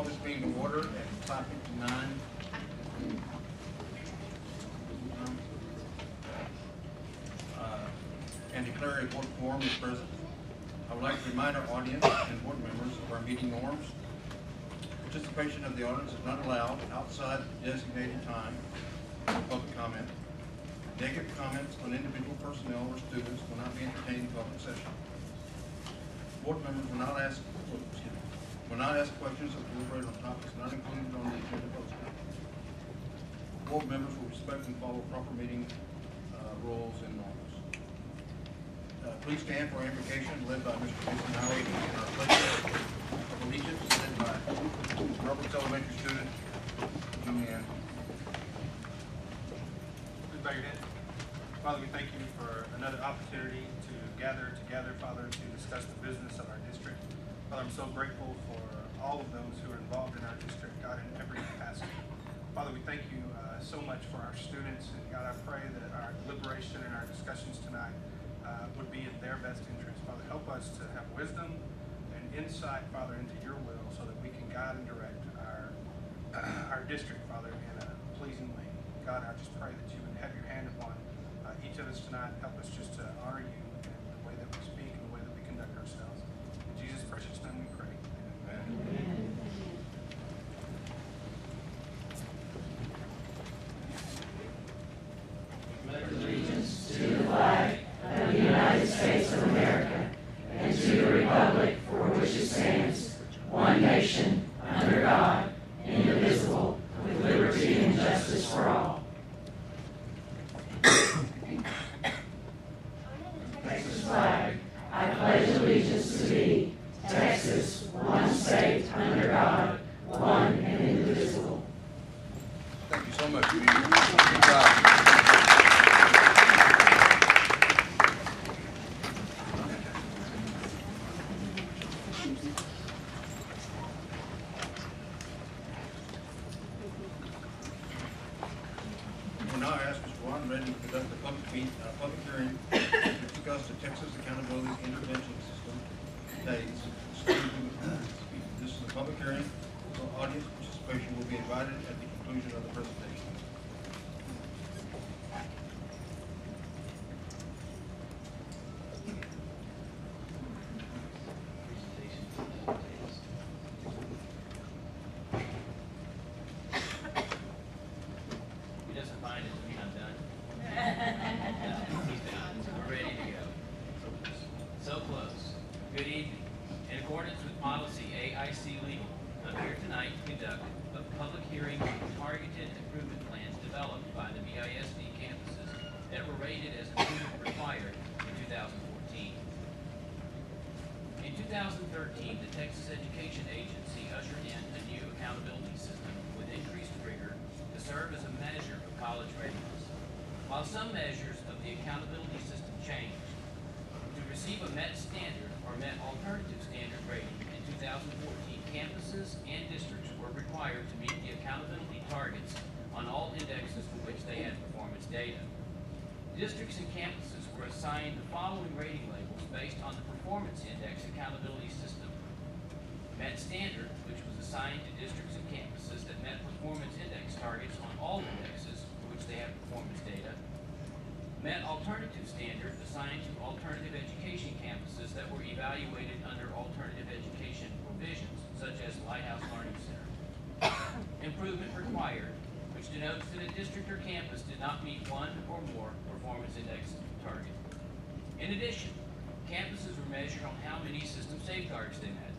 call this meeting to order at 5:59. And declare a board quorum is present. I would like to remind our audience and board members of our meeting norms. Participation of the audience is not allowed outside the designated time for public comment. Negative comments on individual personnel or students will not be entertained in public session. Board members will not ask questions or deliberate on topics not included on the agenda posted. Board members will respect and follow proper meeting rules and norms. Please stand for invocation led by Mr. Jason Howard and our pledge of allegiance led by Roberts Elementary student Julianne. Please bow your head. Father, we thank you for another opportunity to gather together, Father, to discuss the business of our district. Father, I'm so grateful for all of those who are involved in our district, God, in every capacity. Father, we thank you so much for our students, and God, I pray that our deliberation and our discussions tonight would be in their best interest. Father, help us to have wisdom and insight, Father, into your will so that we can guide and direct our district, Father, in a pleasing way. God, I just pray that you would have your hand upon each of us tonight. Help us just to honor you in the way that we speak and the way that we conduct ourselves. In Jesus' precious name we pray. Amen. Amen. Pledge allegiance to the flag of the United States of America and to the republic for which it stands, one nation, under God, indivisible, with liberty and justice for all. Texas flag, I pledge allegiance to thee, Texas, one state, under God, one and indivisible. Thank you so much. Good job. Now I ask Mr. Ron Reddy to conduct a public hearing to discuss the Texas Accountability Intervention System dates. This is a public hearing, so audience participation will be invited at the conclusion of the presentation. BISD campuses that were rated as improvement required in 2014. In 2013, the Texas Education Agency ushered in a new accountability system with increased rigor to serve as a measure of college readiness. While some measures of the accountability system changed, to receive a MET standard or MET alternative standard rating in 2014, campuses and districts were required to meet the accountability targets on all indexes for which they had performance data. Districts and campuses were assigned the following rating labels based on the Performance Index Accountability System. MET Standard, which was assigned to districts and campuses that met performance index targets on all indexes for which they had performance data. MET Alternative Standard, assigned to alternative education campuses that were evaluated under alternative education provisions, such as Lighthouse Learning Center. Improvement Required, which denotes that a district or campus did not meet one or more performance index target. In addition, campuses were measured on how many system safeguards they met.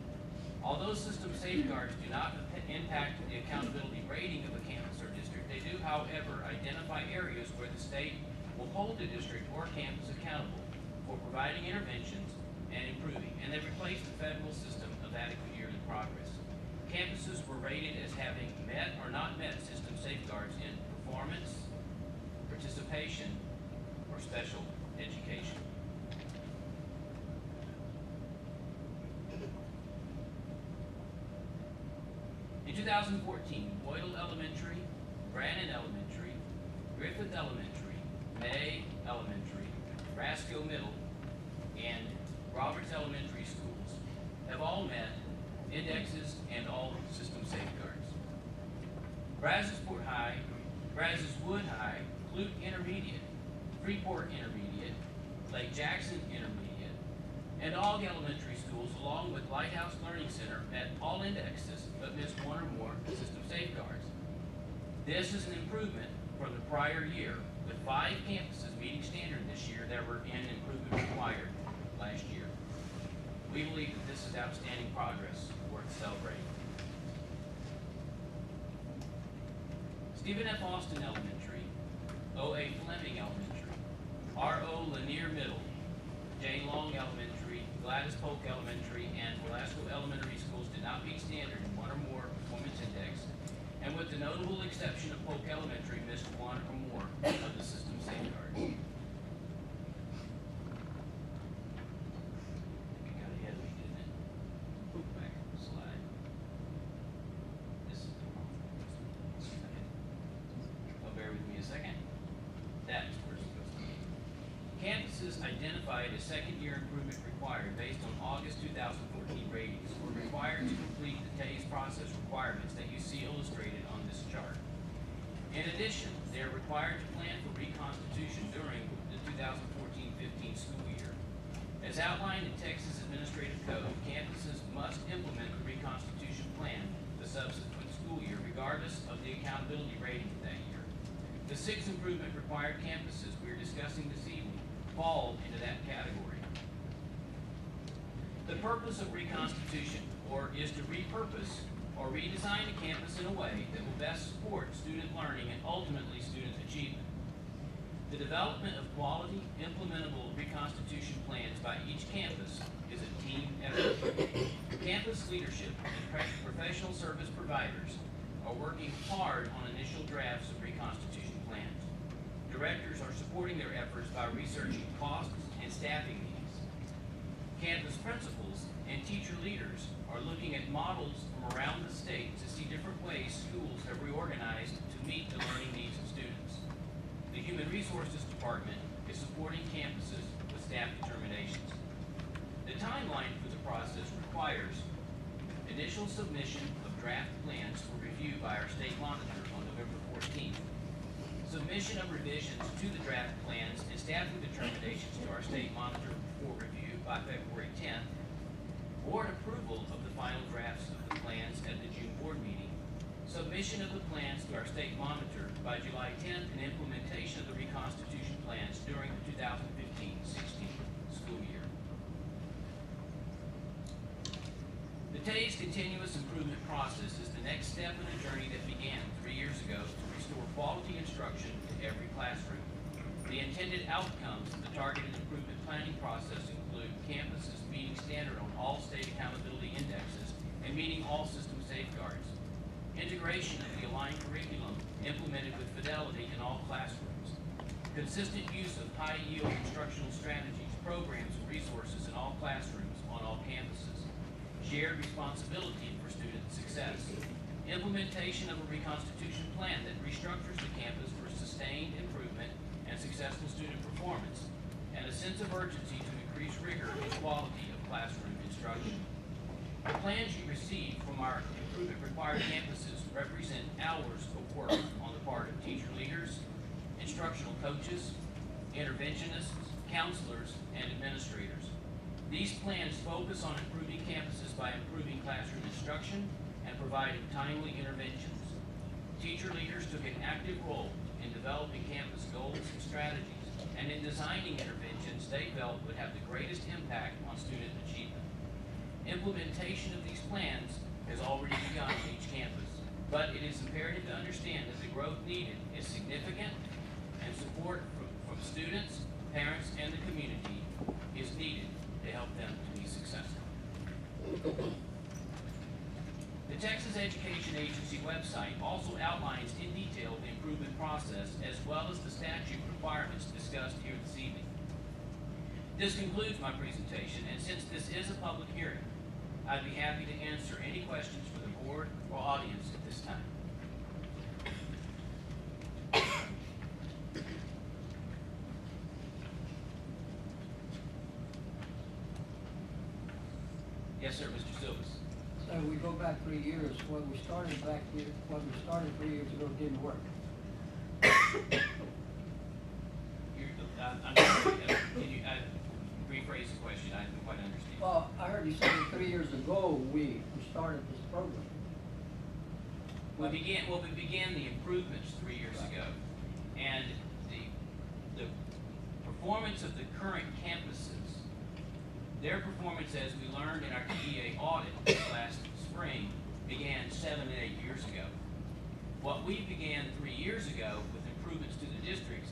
Although system safeguards do not impact the accountability rating of a campus or district, they do, however, identify areas where the state will hold the district or campus accountable for providing interventions and improving, and they replace the federal system of adequate yearly progress. Campuses were rated as having met or not met system safeguards in performance, participation, or special education. In 2014, Boydell Elementary, Brannon Elementary, Griffith Elementary, May Elementary, Rasco Middle, and Roberts Elementary schools have all met indexes and all system safeguards. Brazos Wood High, Clute Intermediate, Freeport Intermediate, Lake Jackson Intermediate, and Ogg Elementary Schools, along with Lighthouse Learning Center, met all indexes but missed one or more system safeguards. This is an improvement from the prior year, with 5 campuses meeting standard this year that were in improvement required last year. We believe that this is outstanding progress worth celebrating. Stephen F. Austin Elementary, O.A. Fleming Elementary, R.O. Lanier Middle, Jane Long Elementary, Gladys Polk Elementary, and Velasco Elementary Schools did not meet standard in one or more performance index, and with the notable exception of Polk Elementary, missed one or more of the system safeguards. It got ahead of me, didn't it? Back slide. This is the wrong one. Oh, bear with me a second. That is where it's supposed to be. Campuses identified as second-year improvement required based on August 2014 ratings were required to complete the TASE process requirements that you see illustrated on this chart. In addition, they are required to plan for reconstitution during the 2014-15 school year. As outlined in Texas Administrative Code, campuses must implement the reconstitution plan the subsequent school year, regardless of the accountability rating of that year. The 6 improvement required campuses we are discussing this evening fall into that category. The purpose of reconstitution is to repurpose or redesign a campus in a way that will best support student learning and ultimately student achievement. The development of quality, implementable reconstitution plans by each campus is a team effort. Campus leadership and professional service providers are working hard on initial drafts of reconstitution plans. Directors are supporting their efforts by researching costs and staffing needs. Campus principals and teacher leaders are looking at models from around the state to see different ways schools have reorganized to meet the learning needs of students. The Human Resources Department is supporting campuses with staff determinations. The timeline for the process requires initial submission of draft plans for review by our state monitor on November 14th. Submission of revisions to the draft plans and staffing determinations to our state monitor for review by February 10th, board approval of the final drafts of the plans at the June board meeting, submission of the plans to our state monitor by July 10th, and implementation of the reconstitution plans during the 2015-16 school year. The TASE continuous improvement process is the next step in a journey that began 3 years ago to restore quality instruction to every classroom. The intended outcomes of the targeted improvement planning process include campuses meeting standard on all state accountability indexes and meeting all system safeguards. Integration of the aligned curriculum implemented with fidelity in all classrooms. Consistent use of high-yield instructional strategies, programs, and resources in all classrooms on all campuses. Shared responsibility for student success. Implementation of a reconstitution plan that restructures the campus for sustained improvement and successful student performance, and a sense of urgency to increase rigor and quality of classroom instruction. The plans you receive from our improvement required campuses represent hours of work on the part of teacher leaders, instructional coaches, interventionists, counselors, and administrators. These plans focus on improving campuses by improving classroom instruction and providing timely interventions. Teacher leaders took an active role in developing campus goals and strategies, and in designing interventions they felt would have the greatest impact on student achievement. Implementation of these plans has already begun on each campus, but it is imperative to understand that the growth needed is significant, and support from students, parents, and the community is needed to help them to be successful. The Texas Education Agency website also outlines in detail the improvement process as well as the statute requirements discussed here this evening. This concludes my presentation, and since this is a public hearing, I'd be happy to answer any questions for the board or audience at this time. Yes, sir, Mr. Silvas. So we go back 3 years, what we started 3 years ago didn't work. ago we started this program. We began the improvements 3 years ago, and the performance of the current campuses, their performance, as we learned in our DEA audit last spring, began 7 and 8 years ago. What we began 3 years ago with improvements to the districts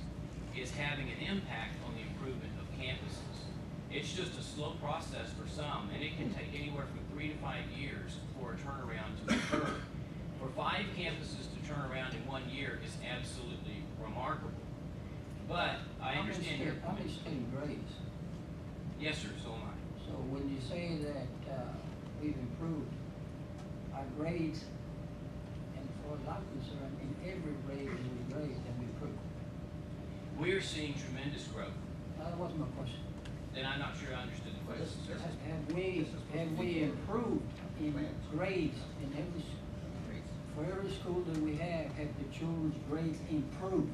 is having an impact on the improvement of campuses. It's just a slow process for some, and it can take anywhere from 3 to 5 years for a turnaround to occur. For 5 campuses to turn around in 1 year is absolutely remarkable. But I understand your How point. many state grades? Yes, sir, so am I. So when you say that we've improved our grades, and as far as I'm concerned, in every grade that we grade, then we improve. We're seeing tremendous growth. That wasn't my question. Then I'm not sure I understood the question, sir. Have we improved in grades in every, for every school that we have the children's grades improved?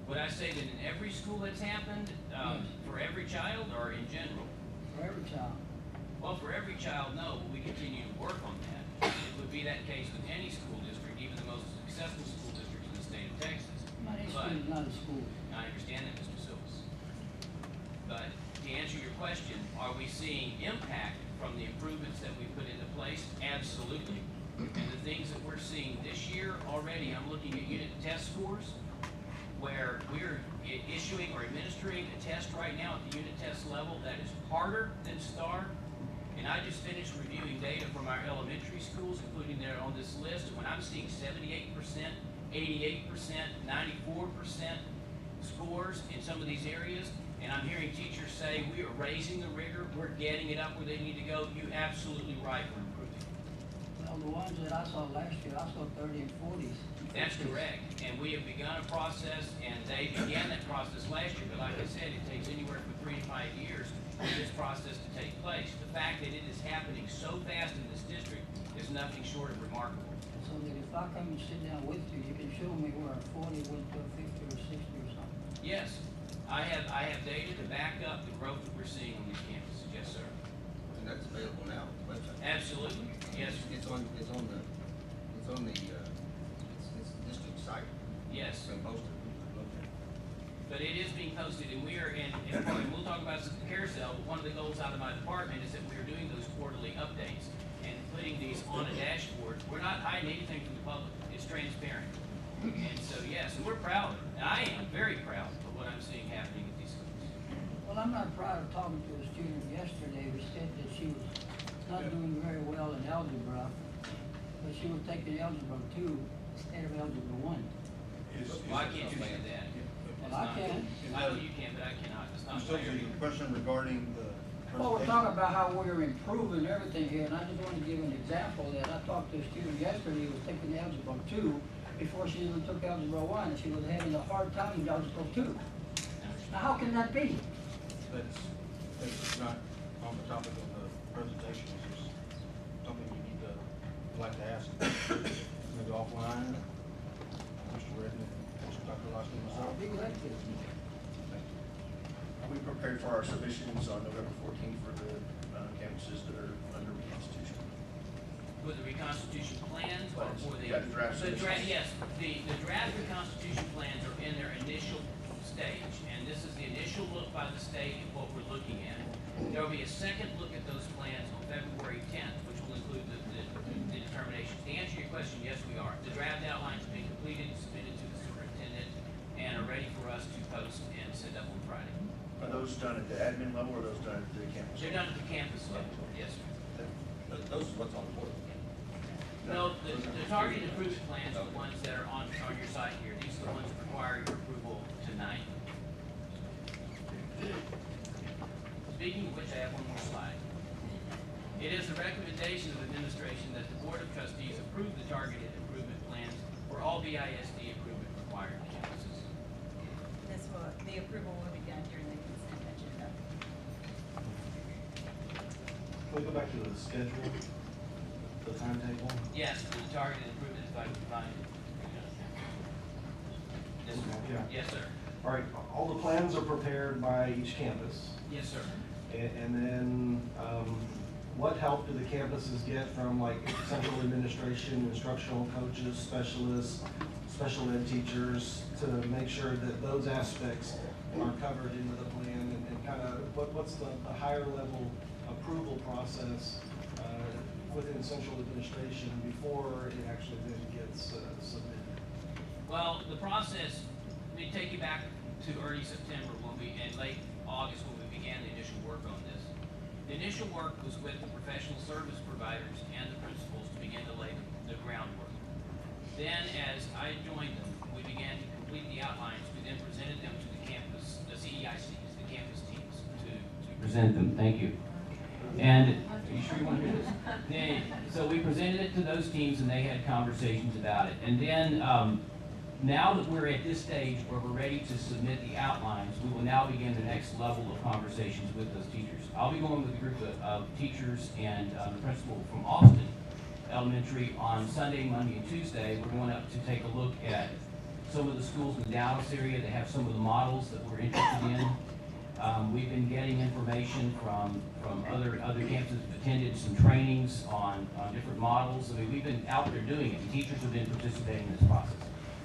Would I say that in every school that's happened, for every child or in general? For every child? Well, for every child, no, but we continue to work on that. It would be that case with any school district, even the most successful school districts in the state of Texas. Not a school But is not a school. I understand that, Mr. Sills. But to answer your question, are we seeing impact from the improvements that we put into place? Absolutely. And the things that we're seeing this year already, I'm looking at unit test scores, where we're issuing or administering a test right now at the unit test level that is harder than STAR. And I just finished reviewing data from our elementary schools, including there on this list, when I'm seeing 78%, 88%, 94% scores in some of these areas, and I'm hearing teachers say, we are raising the rigor, we're getting it up where they need to go. You're absolutely right, we're improving. Well, the ones that I saw last year, I saw 30 and 40s. That's correct, and we have begun a process, and they began that process last year, but like I said, it takes anywhere from 3 to 5 years for this process to take place. The fact that it is happening so fast in this district is nothing short of remarkable. So that if I come and sit down with you, you can show me where a 40 went to a 50 or 60 or something. Yes, I have data to back up the growth that we're seeing on these campuses, yes, sir. And that's available now on the website. Absolutely, yes, It's on the district site. yes. It's been posted. Look at it. But it is being posted, and we are, and we'll talk about this at the carousel, but one of the goals out of my department is that we are doing those quarterly updates and putting these on a dashboard. We're not hiding anything from the public, it's transparent. And so, yes, and we're proud, and I am very proud of what I'm seeing happening at these schools. Well, I'm not proud of talking to a student yesterday who said that she was not doing very well in algebra, but she was taking algebra 2 instead of algebra 1. Well, I can't do that. Well, I can. I know you can, but I cannot, it's not So fair. the question regarding the Well, we're presentation. talking about how we're improving everything here, and I just want to give an example that I talked to a student yesterday who was taking algebra 2 before she even took algebra 1, and she was having a hard time with algebra 2. Now, how can that be? That's not on the topic of the presentation, it's just something you need to, like to ask, maybe offline, Mr. Redden, Mr. Dr. Lasky, myself. Be glad to. We prepared for our submissions on November 14th for the campuses that are under reconstitution. For the reconstitution plans or for the? Yeah, the draft submissions. Yes, the draft reconstitution plans are in their initial stage, and this is the initial look by the state at what we're looking at. There will be a second look at those plans on February 10th, which will include the determinations. To answer your question, yes, we are. The draft outlines have been completed, submitted to the superintendent, and are ready for us to post and send up on Friday. Are those done at the admin level or are those done at the campus? They're done at the campus level, yes, sir. Those are what's on the board. No, the targeted improvement plans are the ones that are on your site here. These are the ones that require your approval tonight. Speaking of which, I have one more slide. It is the recommendation of administration that the Board of Trustees approve the targeted improvement plans for all BISD improvement required campuses. The approval will be done during the consent agenda. Can we go back to the schedule, the timetable? Yes, the targeted improvement is by defined. Yes, sir. Yeah. Yes, sir. All right, all the plans are prepared by each campus, Yes, sir. and then what help do the campuses get from like central administration, instructional coaches, specialists, special ed teachers, to make sure that those aspects are covered into the plan, and kind of what's the higher level approval process within central administration before it actually then gets submitted? Well, the process, let me take you back to early September and late August when we began the initial work on this. The initial work was with the professional service providers and the principals to begin to lay the groundwork. Then, as I joined them, we began to complete the outlines. We then presented them to the campus, the CEICs, the campus teams, to present them. Thank you. And are you sure you want to hear this? So we presented it to those teams, and they had conversations about it. And then, now that we're at this stage where we're ready to submit the outlines, we will now begin the next level of conversations with those teachers. I'll be going with a group of teachers and the principal from Austin Elementary on Sunday, Monday, and Tuesday. We're going up to take a look at some of the schools in the Dallas area that have some of the models that we're interested in. We've been getting information from other campuses that attended some trainings on different models. I mean, we've been out there doing it, and teachers have been participating in this process.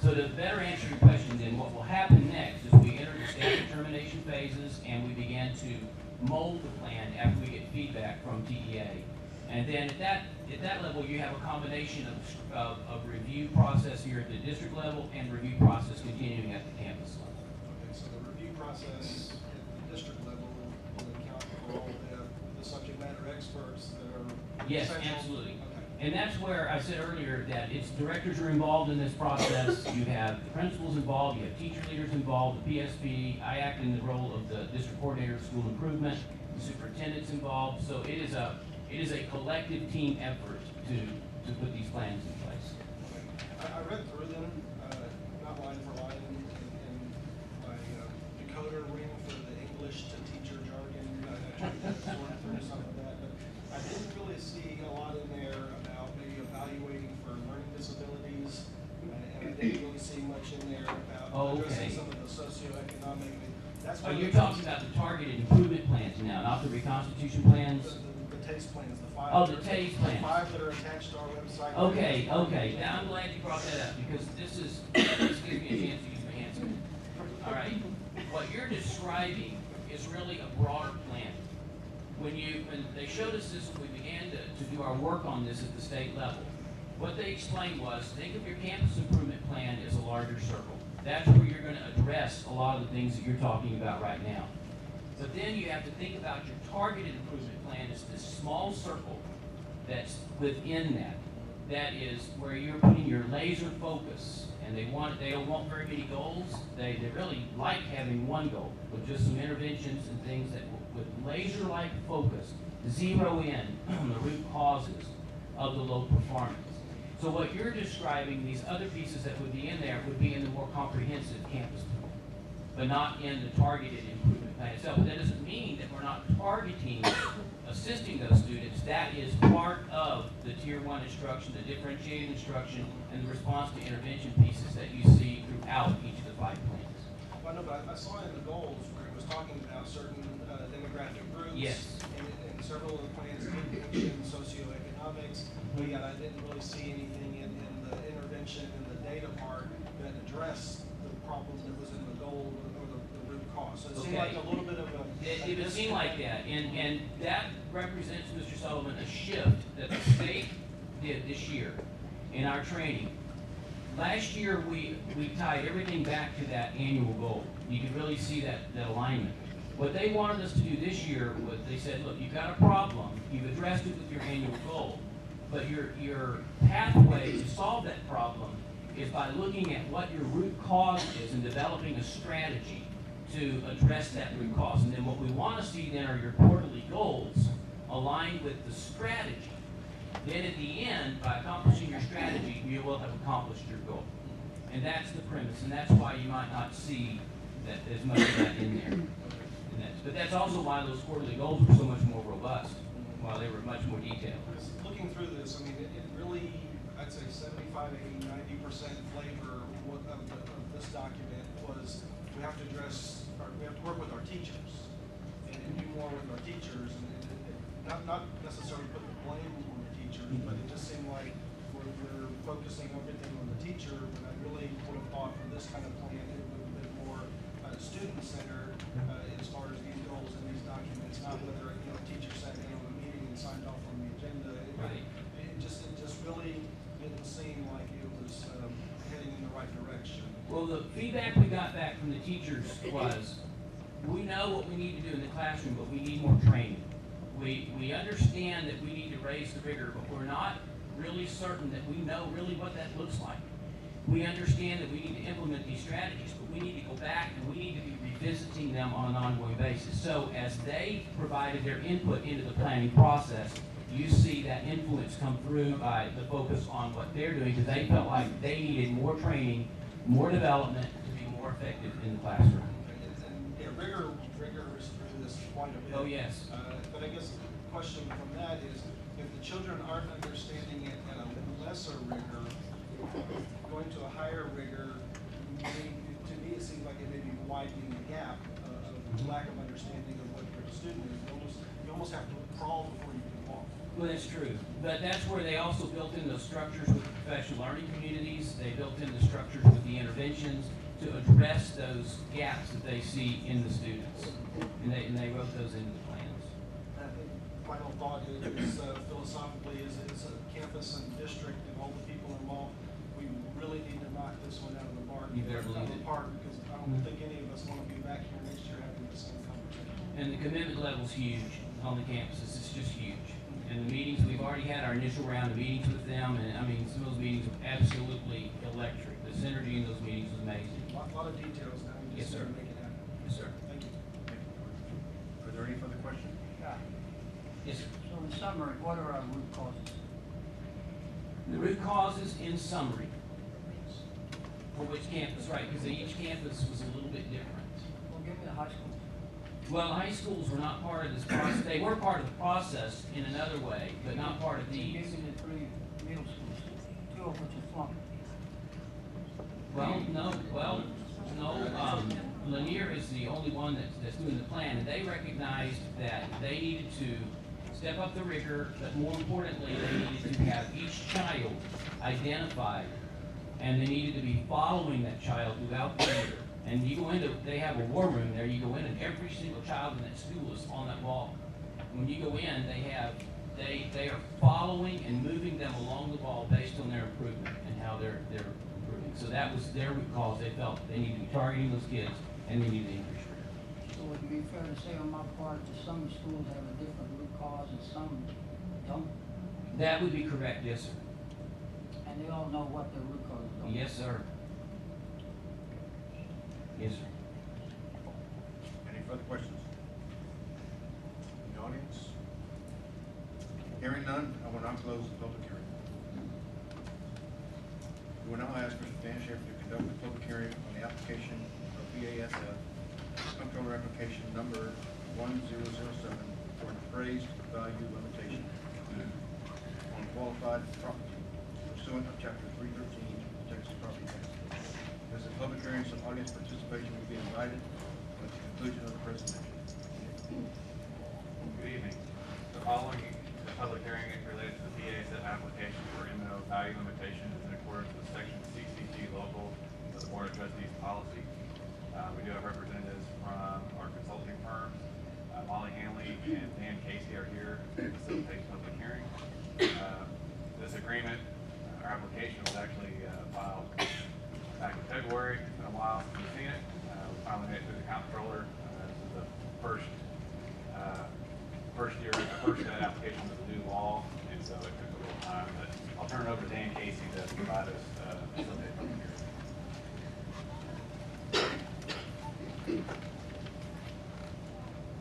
So to better answer your question, then what will happen next is we enter the staff determination phases, and we begin to mold the plan after we get feedback from TEA. And then at that level, you have a combination of review process here at the district level and review process continuing at the campus level. Okay, so the review process at the district level will account for all the subject matter experts that are Yes, essential? absolutely. Okay. And that's where I said earlier that its directors are involved in this process. You have the principals involved, you have teacher leaders involved, the PSP. I act in the role of the district coordinator of school improvement, the superintendent's involved. So it is a collective team effort to put these plans in place. I read through them, not line for line, in my decoder ring for the English to teacher jargon. I tried to sort through some of that, but I didn't really see a lot in there about maybe evaluating for learning disabilities, and I didn't really see much in there about addressing some of the socioeconomic. That's Oh, you're talking about the targeted improvement plans now, not the reconstitution plans? The TASE plans, the five. Oh, the TASE plans. The 5 that are attached to our website. Okay. Now I'm glad you brought that up, because this gives me a chance to use my hands. All right. What you're describing is really a broader plan. When they showed us this, when we began to do our work on this at the state level, what they explained was, think of your campus improvement plan as a larger circle. That's where you're going to address a lot of the things that you're talking about right now. But then you have to think about your targeted improvement plan as this small circle that's within that. That is where you're putting your laser focus, and they don't want very many goals. They really like having one goal with just some interventions and things that with laser-like focus zero in on the root causes of the low performance. So what you're describing, these other pieces that would be in there, would be in the more comprehensive campus plan, but not in the targeted improvement plan itself. But that doesn't mean that we're not targeting assisting those students. That is part of the Tier 1 instruction, the differentiated instruction, and the response to intervention pieces that you see throughout each of the 5 plans. Well, no, but I saw in the goals where it was talking about certain demographic groups. Yes. And several of the plans did mention socioeconomics, but yet I didn't really see anything in the intervention and the data part that addressed the problem that was in the goal or the root cause. So it seemed like a little bit of a... It would seem like that, and that represents, Mr. Sullivan, a shift that the state did this year in our training. Last year, we tied everything back to that annual goal. You could really see that alignment. What they wanted us to do this year was, they said, look, you've got a problem, you've addressed it with your annual goal, but your pathway to solve that problem is by looking at what your root cause is and developing a strategy to address that root cause. And then what we want to see then are your quarterly goals aligned with the strategy. Then at the end, by accomplishing your strategy, you will have accomplished your goal. And that's the premise, and that's why you might not see that as much of that in there. But that's also why those quarterly goals were so much more robust, while they were much more detailed. Looking through this, I mean, it really, I'd say 75, 80, 90% flavor of this document was we have to address, we have to work with our teachers and do more with our teachers. And not necessarily put the blame on the teachers, but it just seemed like we're focusing everything on the teacher, when I really would have thought for this kind of plan, it would have been more student-centered as far as these goals and these documents, not whether, you know, a teacher sat in on a meeting and signed off on the agenda. It just really didn't seem like it was heading in the right direction. Well, the feedback we got back from the teachers was, we know what we need to do in the classroom, but we need more training. We understand that we need to raise the rigor, but we're not really certain that we know really what that looks like. We understand that we need to implement these strategies, but we need to go back and we need to be revisiting them on an ongoing basis. So as they provided their input into the planning process, you see that influence come through by the focus on what they're doing, because they felt like they needed more training, more development to be more effective in the classroom. And yeah, rigor is through this quite a bit. Oh, yes. But I guess the question from that is, if the children aren't understanding it at a lesser rigor, going to a higher rigor, to me it seems like it may be widening the gap of lack of understanding of what your student is. You almost have to crawl before you can walk. Well, that's true, but that's where they also built in those structures with the professional learning communities. They built in the structures with the interventions to address those gaps that they see in the students, and they wrote those into the plans. I think final thought is philosophically is a campus and district and all the people involved, we really need to knock this one out of the park. You better believe it. Because I don't think any of us want to be back here next year having the same conversation. And the commitment level's huge on the campuses. It's just huge. And the meetings, we've already had our initial round of meetings with them, and I mean, some of those meetings were absolutely electric. The synergy in those meetings was amazing. A lot of details now, we Yes, just sir. got to make it happen. Yes, sir. Thank you. Are there any further questions? Yes, sir. So in summary, what are our root causes? The root causes in summary for which campus, right, because each campus was a little bit different. Well, give me the high schools. Well, high schools were not part of this process. They were part of the process in another way, but not part of Give these. me the 3 middle schools, 2 of which are flunked. No, Lanier is the only one that's doing the plan, and they recognized that they needed to step up the rigor, but more importantly, they needed to have each child identified, and they needed to be following that child throughout the year. And you go into, they have a war room there, you go in and every single child in that school is on that wall. When you go in, they are following and moving them along the wall based on their improvement and how they're improving. So that was their root cause. They felt they needed to be targeting those kids and they needed to increase rigor. So would it be fair to say on my part that some schools have a different root cause and some don't? That would be correct, yes, sir. And they all know what their root cause is? Yes, sir. Yes, sir. Any further questions? In the audience? Hearing none, I will now close the public hearing. We will now ask Mr. Dan Schaefer to conduct the public hearing on the application of BASF Comptroller Application Number 1007 for an appraised value limitation on qualified property pursuant of Chapter 313 of the Texas Property Tax Code. As a public hearing, some audience participation will be invited at the conclusion of the presentation. Good evening. The following public hearing is related to the BASF application for M&O value limitation is in accordance with Section CCG local of the Board of Trustees policy. We do have representatives from our consulting firms. Molly Hanley and Dan Casey are here to facilitate the public hearing. This agreement, our application was actually filed back in February. It's been a while since we've seen it. We finally made it through the comptroller. This is the first application of the new law, and so it took a little time. But I'll turn it over to Dan Casey to provide us an update from here.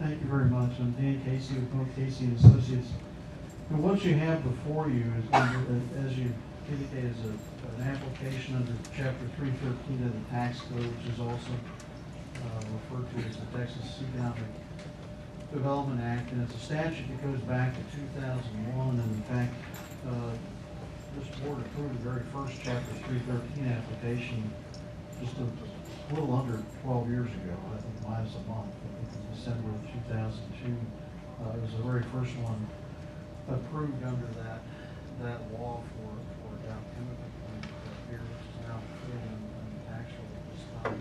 Thank you very much. I'm Dan Casey with Both Casey and Associates. And what you have before you is, as you indicated, is an application under Chapter 313 of the tax code, which is also referred to as the Texas Economic Development Act, and it's a statute that goes back to 2001. And in fact, this board approved the very first Chapter 313 application just a little under 12 years ago. I think minus a month. I think in December of 2002. It was the very first one approved under that law for Dow Chemical plant here, which is now failing actually at this time.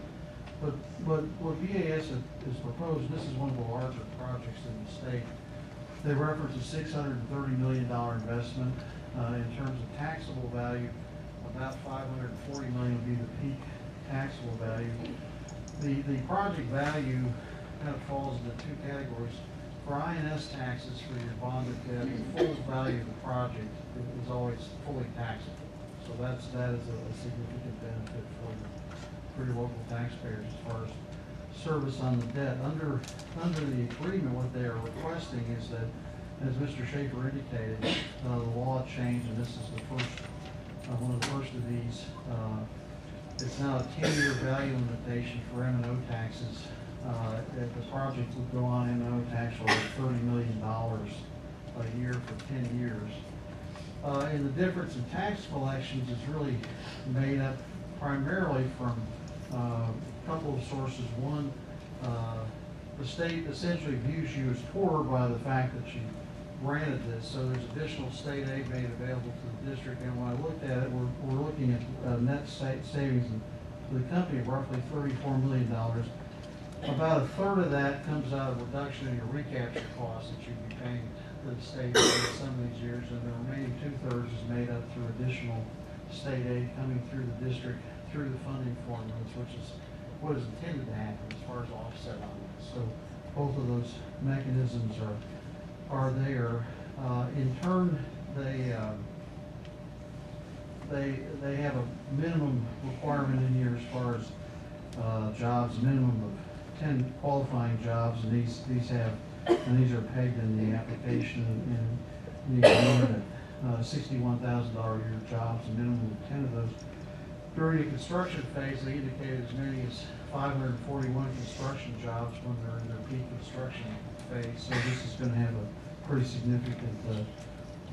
But what BAS is proposed, this is one of the larger projects in the state. They reference a $630 million investment. In terms of taxable value, about $540 million would be the peak taxable value. The project value kind of falls into two categories. For INS taxes for your bonded debt, the full value of the project is always fully taxable. So that is a significant benefit for your local taxpayers as far as service on the debt. Under the agreement, what they are requesting is that, as Mr. Schaefer indicated, the law changed, and this is the first, one of the first of these. It's now a 10-year value limitation for M&O taxes. If the project would go on M&O tax rate of $30 million a year for 10 years. And the difference in tax collections is really made up primarily from a couple of sources. One, the state essentially views you as poor by the fact that you granted this, so there's additional state aid made available to the district. And when I looked at it, we're looking at net savings to the company of roughly $34 million. About a third of that comes out of reduction in your recapture costs that you'd be paying to the state for some of these years, and the remaining 2/3 is made up through additional state aid coming through the district through the funding formulas, which is what is intended to happen as far as offset on this. So both of those mechanisms are there. In turn, they have a minimum requirement in here as far as jobs, minimum of 10 qualifying jobs, and these are pegged in the application in the agreement at $61,000 a year jobs, a minimum of 10 of those. During the construction phase, they indicated as many as 541 construction jobs when they're in their peak construction phase. So this is going to have a pretty significant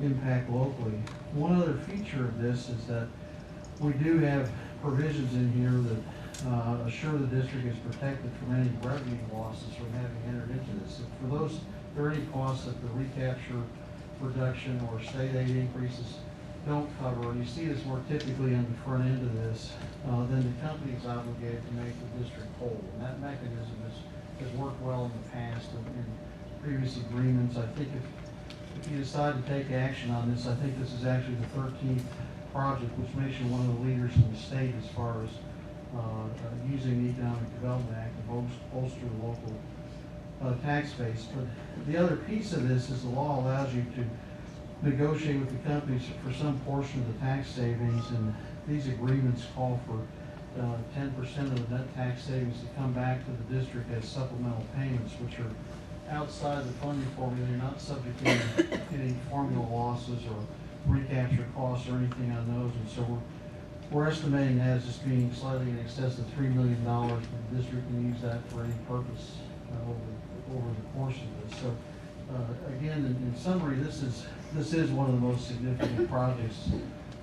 impact locally. One other feature of this is that we do have provisions in here that assure the district is protected from any revenue losses from having entered into this. If for those, there are any costs that the recapture reduction or state aid increases don't cover, and you see this more typically on the front end of this, then the company is obligated to make the district whole. And that mechanism has worked well in the past in previous agreements. I think if you decide to take action on this, I think this is actually the 13th project, which makes you one of the leaders in the state as far as using the Economic Development Act to bolster the local tax base. But the other piece of this is the law allows you to negotiate with the companies for some portion of the tax savings, and these agreements call for 10% of the net tax savings to come back to the district as supplemental payments, which are outside the funding formula. They're not subject to any formula losses or recapture costs or anything on those, and so we're estimating that as just being slightly in excess of $3 million. The district can use that for any purpose over the course of this. So again, in summary, this is one of the most significant projects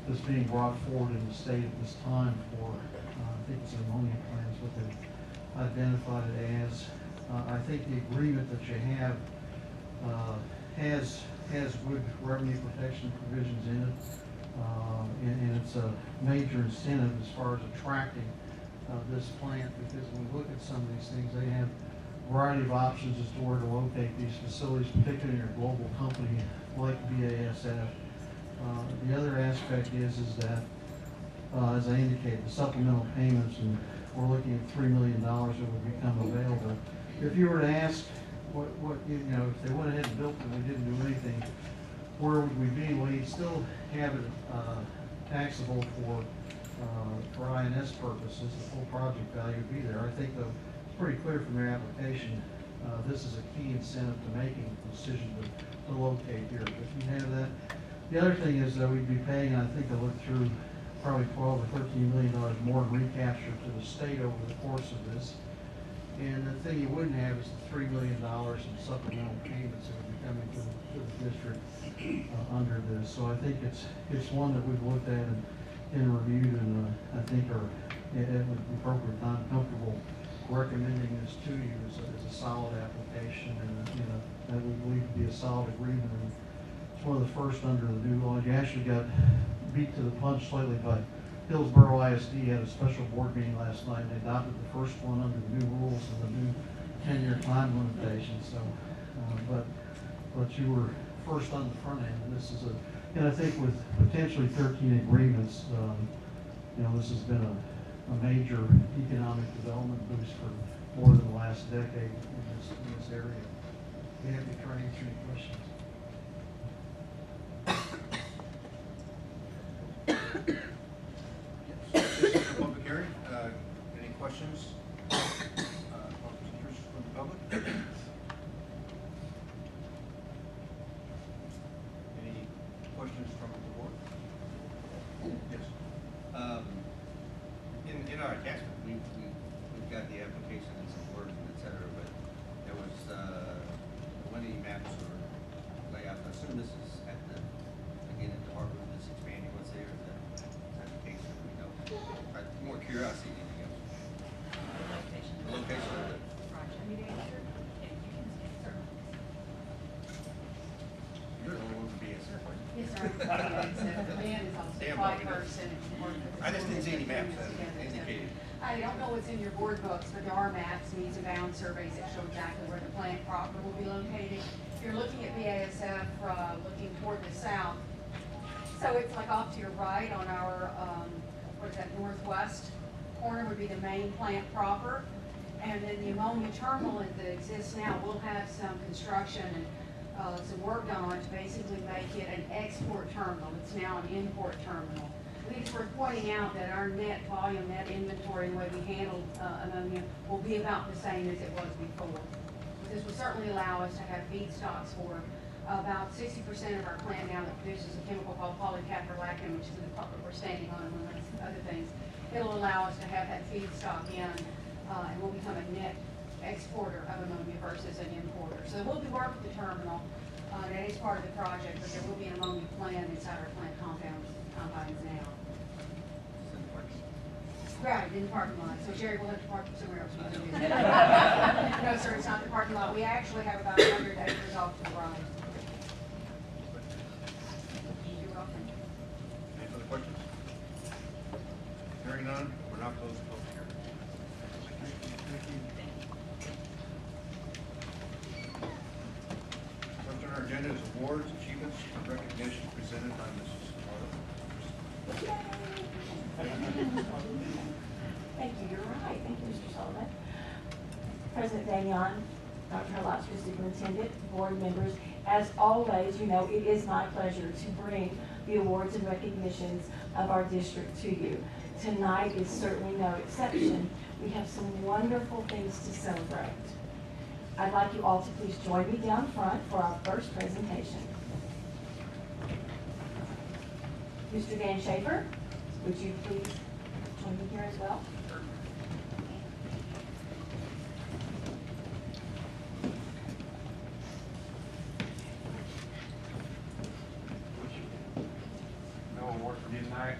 that's being brought forward in the state at this time for, I think it's ammonia plants, what they've identified it as. I think the agreement that you have has good revenue protection provisions in it. And it's a major incentive as far as attracting this plant, because when we look at some of these things, they have a variety of options as to where to locate these facilities, particularly in a global company like BASF. The other aspect is that, as I indicated, the supplemental payments, and we're looking at $3 million that would become available. If you were to ask if they went ahead and built it and we didn't do anything, where would we be? Well, you'd still have it taxable for INS purposes. The full project value would be there. I think, though, it's pretty clear from their application, this is a key incentive to making the decision to locate here. If you have that, the other thing is that we'd be paying, I think I looked through, probably $12 or $13 million more in recapture to the state over the course of this. And the thing you wouldn't have is the $3 million in supplemental payments that would be coming to the district under this. So I think it's one that we've looked at and reviewed, and I think are at the appropriate time comfortable recommending this to you as a solid application and that we believe to be a solid agreement. And it's one of the first under the new law. You actually got beat to the punch slightly by Hillsborough ISD had a special board meeting last night, and they adopted the first one under the new rules and the new 10-year time limitation. So, but you were first on the front end, and this is and I think with potentially 13 agreements, this has been a major economic development boost for more than the last decade in this area. We have to try to answer any questions. This is the public hearing. Any questions? Interest from the public? Any questions from the board? Yes. In our attachment, we've got the application and some words and et cetera, but there was, one of the maps or layout, I assume this is at the, again, at the harbor, this expanding what's there, is that the case, we know? More curiosity than anything else. The location of the. You're the only one for BSF, right? Yes, sir. The man is also Damn, quite well, we know. person. I just didn't see any maps that indicated. I don't know what's in your board books, but there are maps, needs and bound surveys that show exactly where the plant proper will be located. If you're looking at BASF, looking toward the south, so it's like off to your right on our, what is that, northwest corner would be the main plant proper. And then the ammonia terminal that exists now will have some construction and some work done on it to basically make it an export terminal. It's now an import terminal. I think it's worth pointing out that our net volume, net inventory, and the way we handle ammonia will be about the same as it was before. This will certainly allow us to have feedstocks for about 60% of our plant now that produces a chemical called polycaprolactam, which is the part that we're standing on, among other things. It'll allow us to have that feedstock in, and we'll become a net exporter of ammonia versus an importer. So we'll be working with the terminal. That is part of the project, but there will be an ammonia plant inside our plant combines now. Right, in the parking lot. So Jerry will have to park somewhere else. No, sir, it's not the parking lot. We actually have about 100 acres off to the right. You're welcome. Any further questions? Hearing none, we're now closed the public hearing. First on our agenda is awards, achievements, and recognition presented by Mrs. Carter. Thank you, you're right. Thank you, Mr. Sullivan. President Damian, Dr. Holotsky, Superintendent, board members, as always, you know, it is my pleasure to bring the awards and recognitions of our district to you. Tonight is certainly no exception. We have some wonderful things to celebrate. I'd like you all to please join me down front for our first presentation. Mr. Dan Schaefer, would you please join me here as well? No award for me tonight.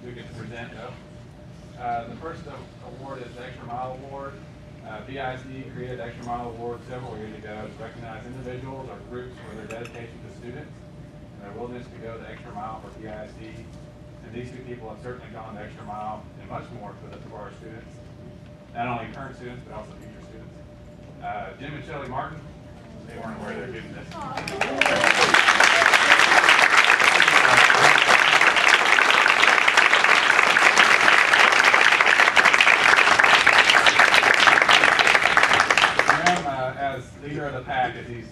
We get to present though. The first award is the Extra Mile Award. BISD created the Extra Mile Award several years ago to recognize individuals or groups for their dedication to students and their willingness to go the extra mile for BISD. And these two people have certainly gone the extra mile and much more for our students. Not only current students, but also future students. Jim and Shelley Martin, they weren't aware they were getting this. As leader of the pack, as he's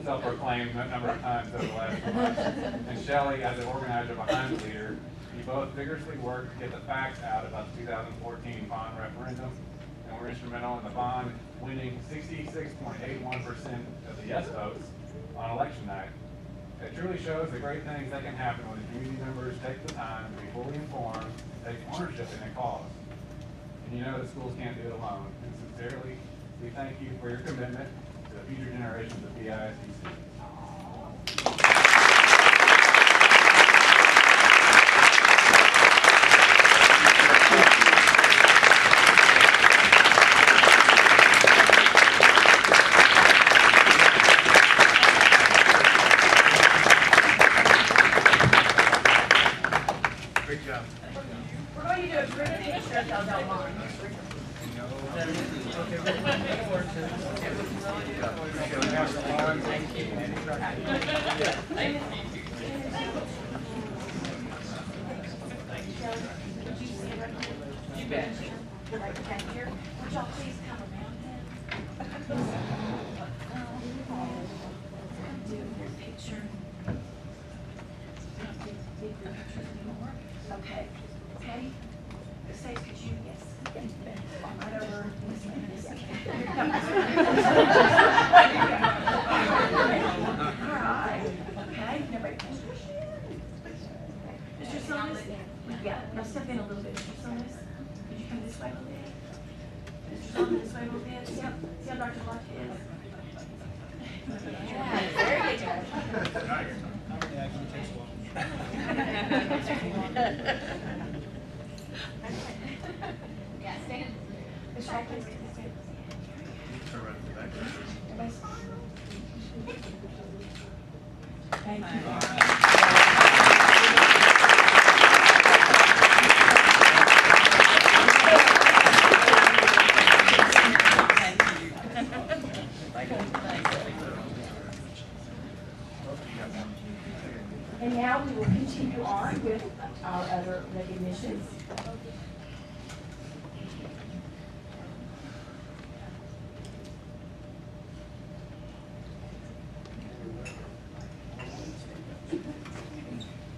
self-proclaimed a number of times over the last few months, and Shelley as the organizer behind the leader, you both vigorously worked to get the facts out about the 2014 bond referendum, and were instrumental in the bond winning 66.81% of the yes votes on election night. It truly shows the great things that can happen when the community members take the time to be fully informed, take ownership in a cause. And you know that schools can't do it alone. And sincerely, we thank you for your commitment to the future generations of BISD students. You bet. Right back here. Would y'all please come around then? Do your picture. Big group pictures anymore. Okay. Patty, say, could you, yes. Right over this way. This way. All right. Okay. Nobody touch your chin. Mr. Solis? Yeah. Now step in a little bit, Mr. Solis. Could you come this way a little bit? Mr. Solis, this way a little bit. See how Dr. Lodge is? Yeah, very good. Actually takes a while. Yeah, stand. Mr. Wright, please, stand. Turn around to the back. Thank you. And now we will continue on with our other recognitions.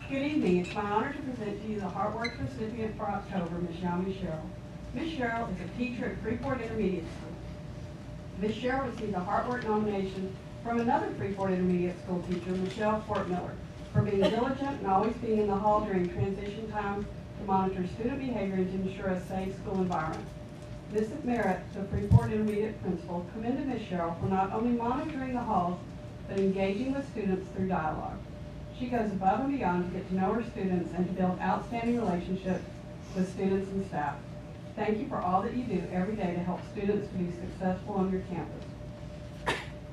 Good evening. It's my honor to present to you the Heartworks recipient for October, Ms. Yami Cheryl. Ms. Cheryl is a teacher at Freeport Intermediate School. Ms. Cheryl received a Heartwork nomination from another Freeport Intermediate School teacher, Michelle Fort Miller, for being diligent and always being in the hall during transition time to monitor student behavior and to ensure a safe school environment. Ms. Merritt, the Freeport Intermediate principal, commended Ms. Cheryl for not only monitoring the halls, but engaging with students through dialogue. She goes above and beyond to get to know her students and to build outstanding relationships with students and staff. Thank you for all that you do every day to help students to be successful on your campus.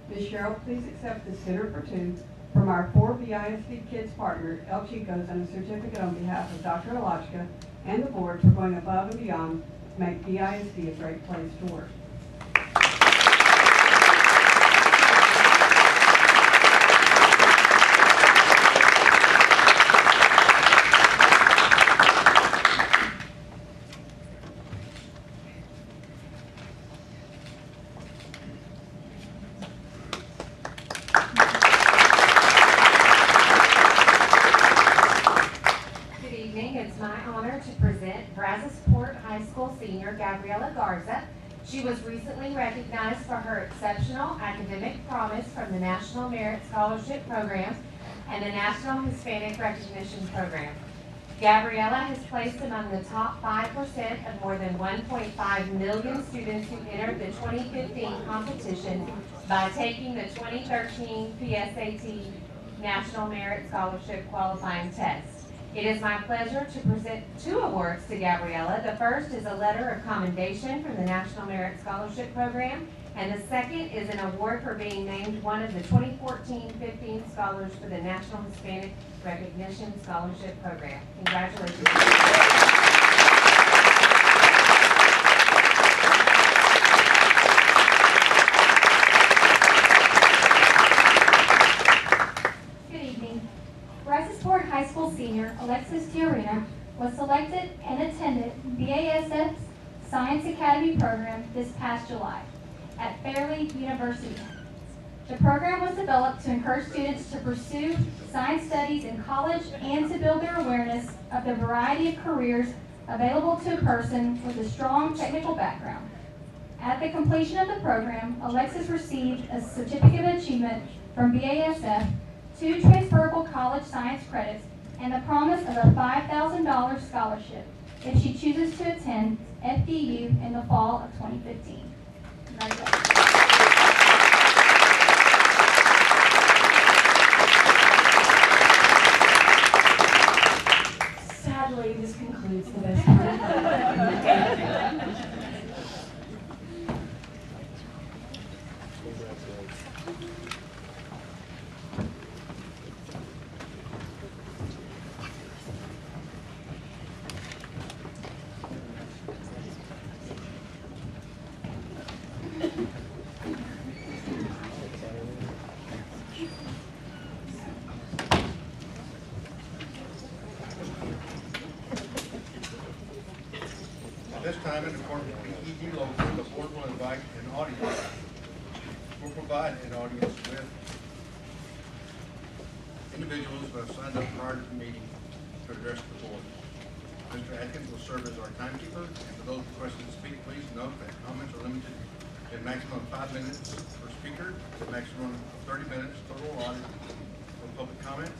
Ms. Cheryl, please accept this dinner for two from our 4 BISD Kids partner, El Chico's, and a certificate on behalf of Dr. Alachka and the board for going above and beyond to make BISD a great place to work. High School senior Gabriela Garza. She was recently recognized for her exceptional academic promise from the National Merit Scholarship Program and the National Hispanic Recognition Program. Gabriela has placed among the top 5% of more than 1.5 million students who entered the 2015 competition by taking the 2013 PSAT National Merit Scholarship Qualifying Test. It is my pleasure to present 2 awards to Gabriela. The first is a letter of commendation from the National Merit Scholarship Program, and the second is an award for being named one of the 2014-15 scholars for the National Hispanic Recognition Scholarship Program. Congratulations. High School senior Alexis Tiarina was selected and attended BASF's Science Academy program this past July at Fairleigh University. The program was developed to encourage students to pursue science studies in college and to build their awareness of the variety of careers available to a person with a strong technical background. At the completion of the program, Alexis received a certificate of achievement from BASF, 2 transferable college science credits, and the promise of a $5,000 scholarship if she chooses to attend FDU in the fall of 2015. Congratulations. Sadly, this concludes the best part of the assignment according to BED local, the board will invite an audience, will provide an audience with individuals who have signed up prior to the meeting to address the board. Mr. Atkins will serve as our timekeeper, and for those requesting to speak, please note that comments are limited to a maximum of 5 minutes per speaker, to a maximum of 30 minutes total allotted for public comment.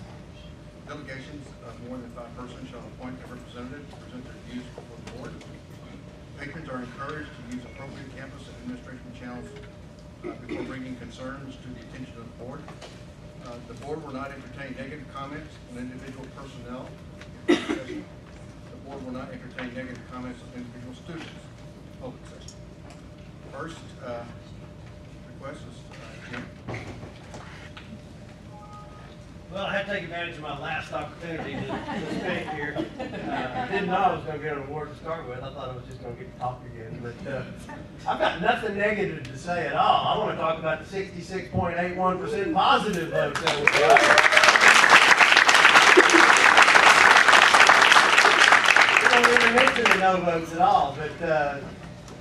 Delegations of more than 5 persons shall appoint a representative to present their views before the board. Patrons are encouraged to use appropriate campus administration channels before bringing concerns to the attention of the board. The board will not entertain negative comments on individual personnel. The board will not entertain negative comments on individual students. Public session. First request is Jim. Well, I had to take advantage of my last opportunity to speak here. Didn't know I was going to get an award to start with. I thought I was just going to get to talk again. But I've got nothing negative to say at all. I want to talk about the 66.81% positive votes that we got. We don't even mention the no votes at all. But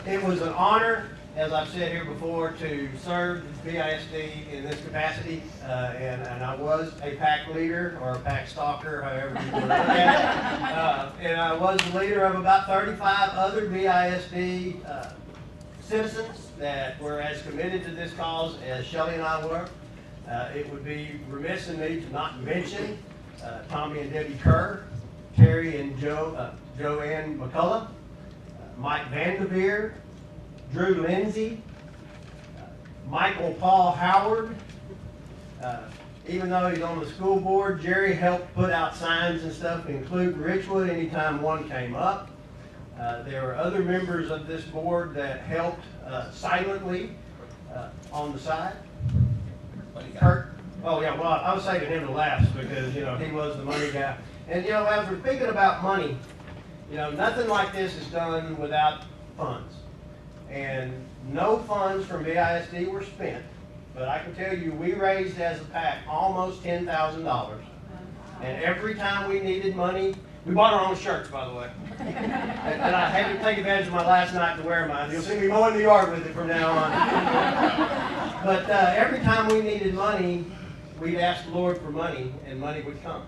it was an honor, as I've said here before, to serve the BISD in this capacity, and I was a PAC leader, or a PAC stalker, however you want to look at it. And I was the leader of about 35 other BISD citizens that were as committed to this cause as Shelley and I were. It would be remiss in me to not mention Tommy and Debbie Kerr, Terry and Joanne McCullough, Mike Vanderveer, Drew Lindsay, Michael Paul Howard. Even though he's on the school board, Jerry helped put out signs and stuff, include Richwood anytime one came up. There were other members of this board that helped silently on the side. Kurt. Oh yeah, well, I was saving him to last because, you know, he was the money guy. And, you know, as we're thinking about money, you know, nothing like this is done without funds. And no funds from BISD were spent, but I can tell you we raised as a PAC almost $10,000. And every time we needed money, we bought our own shirts, by the way. And I had to take advantage of my last night to wear mine. You'll see me mowing the yard with it from now on. But every time we needed money, we'd ask the Lord for money, and money would come.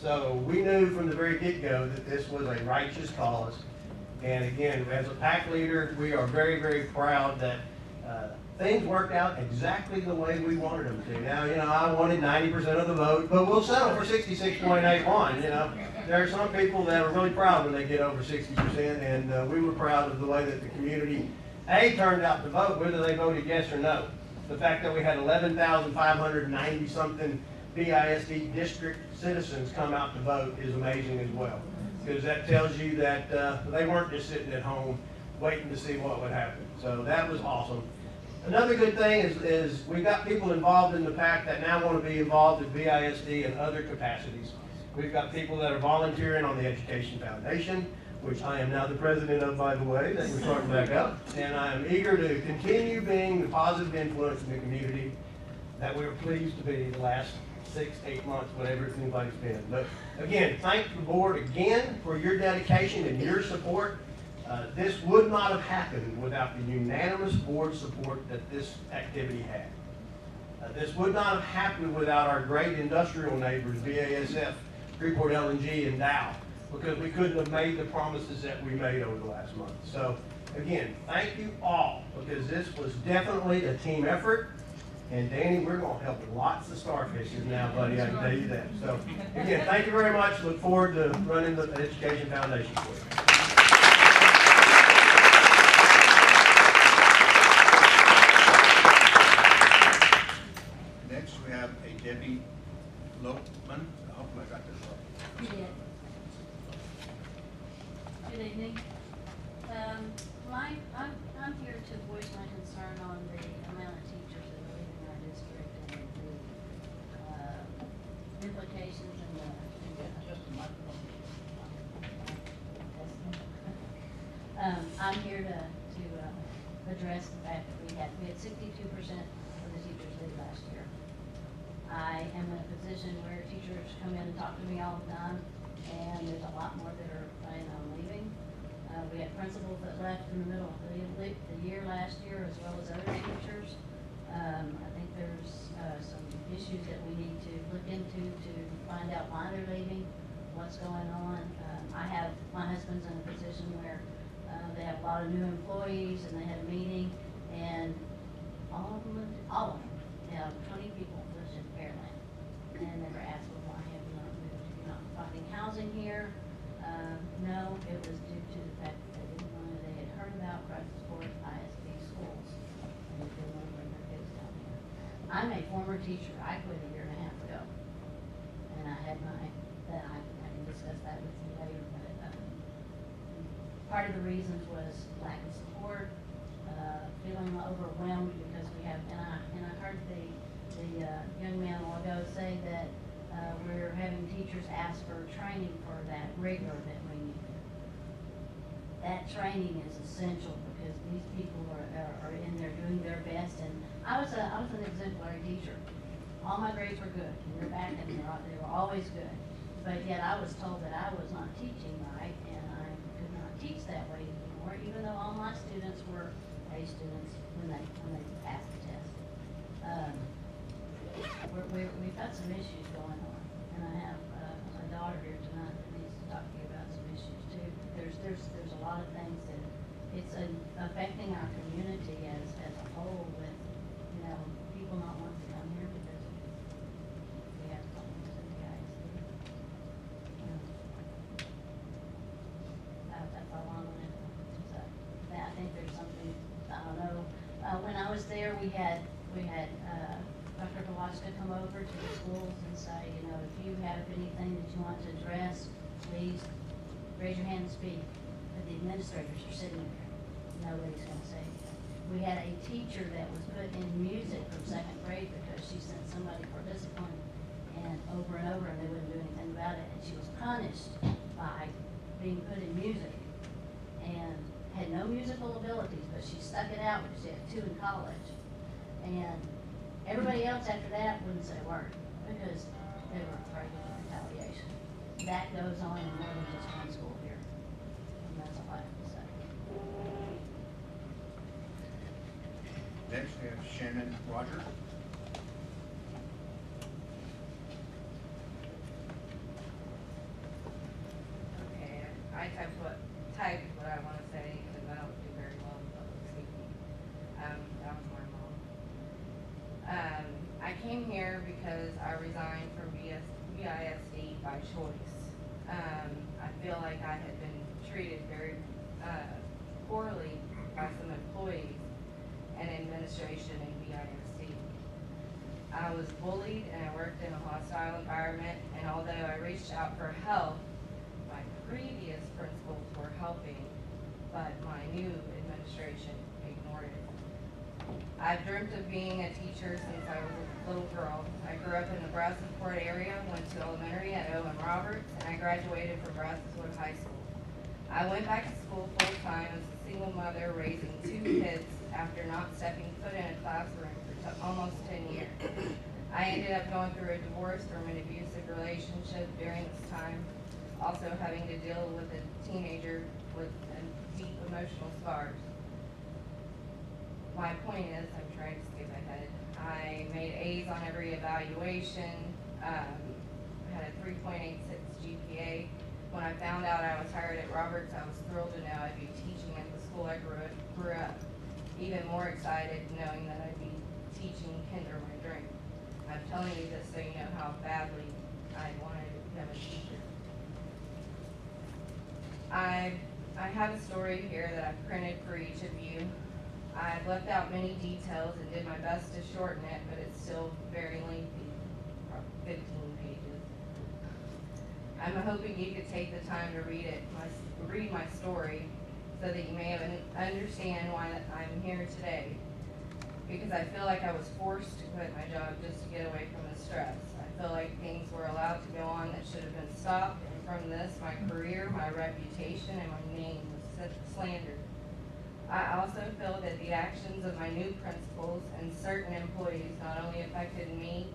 So we knew from the very get-go that this was a righteous cause. And again, as a PAC leader, we are very, very proud that things worked out exactly the way we wanted them to. Now, you know, I wanted 90% of the vote, but we'll settle for 66.81. You know, there are some people that are really proud when they get over 60%, and we were proud of the way that the community, turned out to vote, whether they voted yes or no. The fact that we had 11,590 something BISD district citizens come out to vote is amazing as well, because that tells you that they weren't just sitting at home waiting to see what would happen. So that was awesome. Another good thing is we've got people involved in the PAC that now want to be involved in BISD and other capacities. We've got people that are volunteering on the Education Foundation, which I am now the president of, by the way, that we're starting back up. And I am eager to continue being the positive influence in the community that we were pleased to be the last 6, 8 months, whatever it seems like it's been. But again, thank the board again for your dedication and your support. This would not have happened without the unanimous board support that this activity had. This would not have happened without our great industrial neighbors, BASF, Freeport LNG, and Dow, because we couldn't have made the promises that we made over the last month. So again, thank you all, because this was definitely a team effort. And Danny, we're going to help lots of starfishes now, buddy, I can tell you that. So again, thank you very much. Look forward to running the Education Foundation for you. Next, we have a Debbie Lopman. Hopefully I got this right. You did. Good evening. I'm here to voice my concern on the amount of teachers that are leaving our district and the implications and the. I'm here to address the fact that we had 62% of the teachers leave last year. I am in a position where teachers come in and talk to me all the time, and there's a lot more that are planning on leaving. We had principals that left in the middle of the year last year, as well as other teachers. I think there's some issues that we need to look into to find out why they're leaving, what's going on. My husband's in a position where they have a lot of new employees, and they had a meeting, and all of them, 20 people lived in Fairland, and they were asked, well, why have you not moved? You're not finding housing here? No, it was due to the fact that they had heard about Crisis Force ISD schools, and they didn't want to bring their kids down here. I'm a former teacher. I quit a year and a half ago, and I had I can discuss that with you later, but part of the reasons was lack of support, feeling overwhelmed because we have, and I heard the young man a while ago say that we're having teachers ask for training for that rigor that we need. That training is essential because these people are in there doing their best, and I was an exemplary teacher. All my grades were good, and they're back, and they were always good. But yet I was told that I was not teaching right, and I could not teach that way anymore, even though all my students were A students when they passed the test. We've got some issues going on, and I have my daughter here tonight that needs to talk to you about some issues too. There's a lot of things that it's affecting our community as a whole with, people not wanting to come here because we have problems in the ISD. That's all I'm on it. So I think there's something, I don't know. When I was there, we had Dr. Kowalska come over to the schools and say, if you have anything that you want to address, please raise your hand and speak. But the administrators are sitting there. Nobody's going to say anything. We had a teacher that was put in music from second grade because she sent somebody for discipline, and over, and they wouldn't do anything about it. And she was punished by being put in music and had no musical abilities, but she stuck it out because she had 2 in college. And everybody else after that wouldn't say a word because they were afraid of retaliation. That goes on in more than just one school here. And that's all I have to say. Next, we have Shannon Roger. Okay, I typed what I want to say because I don't do very well in public speaking. That was my mom. I came here because I resigned from BISD by choice. I feel like I had been treated very poorly by some employees and administration in BISD. I was bullied and I worked in a hostile environment, and although I reached out for help, my previous principals were helping, but my new administration ignored it. I've dreamt of being a teacher since I was a little girl. I grew up in the Brassenswood area, went to elementary at Owen Roberts, and I graduated from Brassenswood High School. I went back to school full-time as a single mother raising 2 kids after not stepping foot in a classroom for almost 10 years. I ended up going through a divorce from an abusive relationship during this time, also having to deal with a teenager with deep emotional scars. My point is, I'm trying to skip ahead. I made A's on every evaluation, had a 3.86 GPA. When I found out I was hired at Roberts, I was thrilled to know I'd be teaching at the school I grew up. Even more excited knowing that I'd be teaching kinder my dream. I'm telling you this so you know how badly I wanted to become a teacher. I have a story here that I've printed for each of you. I've left out many details and did my best to shorten it, but it's still very lengthy, 15 pages. I'm hoping you could take the time to read my story so that you may understand why I'm here today. Because I feel like I was forced to quit my job just to get away from the stress. I feel like things were allowed to go on that should have been stopped, and from this, my career, my reputation, and my name was slandered. I also feel that the actions of my new principals and certain employees not only affected me,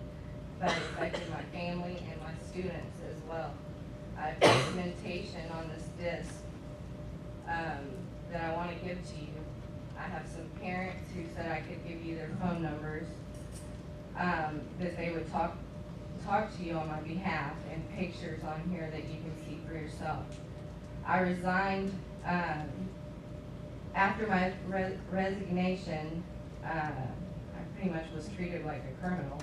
but it affected my family and my students as well. I have documentation on this disc that I want to give to you. I have some parents who said I could give you their phone numbers, that they would talk to you on my behalf, and pictures on here that you can see for yourself. I resigned after my resignation. I pretty much was treated like a criminal.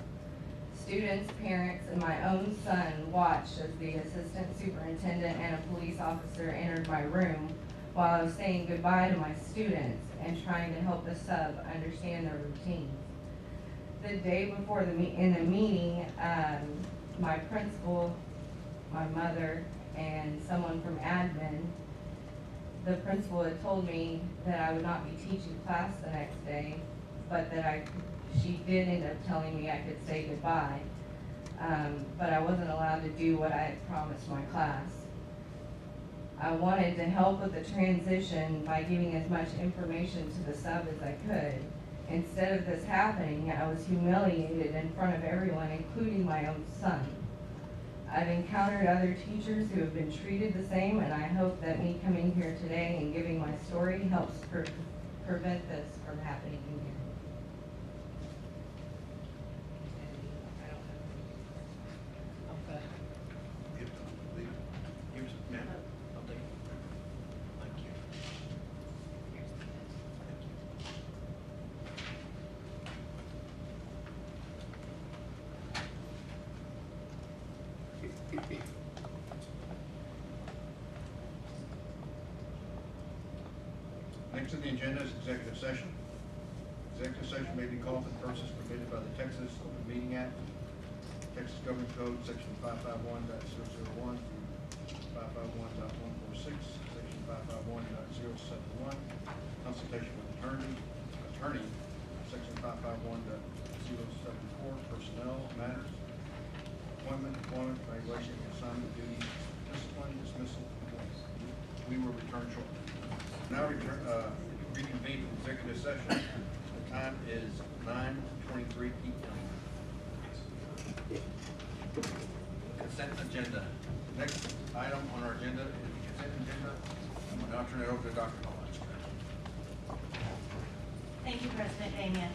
Students, parents, and my own son watched as the assistant superintendent and a police officer entered my room while I was saying goodbye to my students and trying to help the sub understand their routines. The day before in the meeting, my principal, my mother, and someone from admin, the principal had told me that I would not be teaching class the next day, but that she did end up telling me I could say goodbye, but I wasn't allowed to do what I had promised my class. I wanted to help with the transition by giving as much information to the sub as I could. Instead of this happening, I was humiliated in front of everyone, including my own son. I've encountered other teachers who have been treated the same, and I hope that me coming here today and giving my story helps prevent this from happening again. Okay. Ma'am, I'll take it. Thank you. Next on the agenda is executive session. Executive session may be called for purposes permitted by the Texas Open Meeting Act, Texas Government Code, Section 551.001 through 551.146, Section 551.071, consultation with attorney, Section 551.074, personnel matters, appointment, employment, evaluation, assignment, duties, discipline, dismissal, complaints. We will return shortly. Now reconvene from executive session. The time is 9:23 p.m. Consent agenda. Next item on our agenda is the consent agenda. I'm going to now turn it over to Dr. Collins. Thank you, President Damian.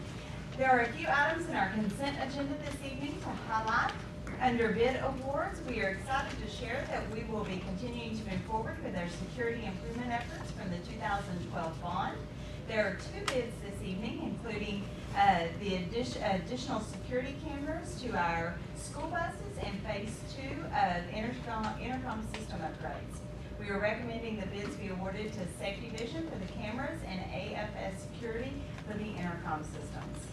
There are a few items in our consent agenda this evening to highlight. Under bid awards, we are excited to share that we will be continuing to move forward with our security improvement efforts from the 2012 bond. There are two bids this evening, including the additional security cameras to our school buses and phase 2 of intercom system upgrades. We are recommending the bids be awarded to Safety Vision for the cameras and AFS Security for the intercom systems.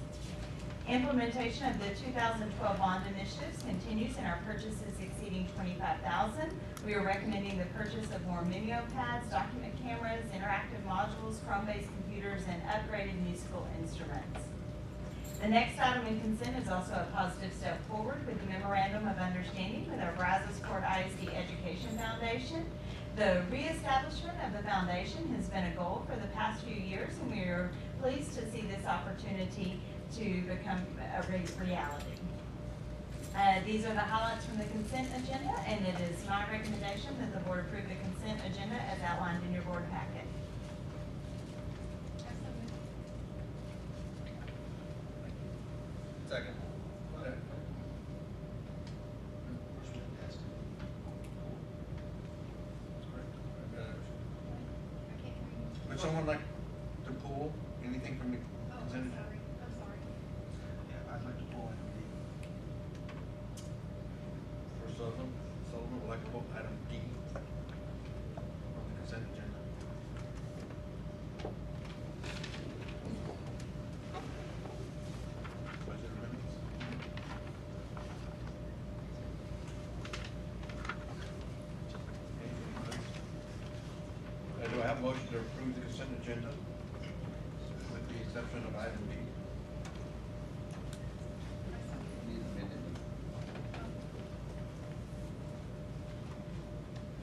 Implementation of the 2012 bond initiatives continues in our purchases exceeding $25,000. We are recommending the purchase of more Minio pads, document cameras, interactive modules, Chrome-based computers, and upgraded musical instruments. The next item in consent is also a positive step forward with the Memorandum of Understanding with our Brazos Court ISD Education Foundation. The reestablishment of the foundation has been a goal for the past few years, and we are pleased to see this opportunity to become a reality. These are the highlights from the consent agenda, and it is my recommendation that the board approve the consent agenda as outlined in your board packet. Second. Would someone like to pull anything from the consent agenda? Yeah, I'd like to pull item D. For Sullivan would like to pull item D on the consent agenda. Budget amendments. Do I have a motion to approve the consent agenda with the exception of item B? Need amended.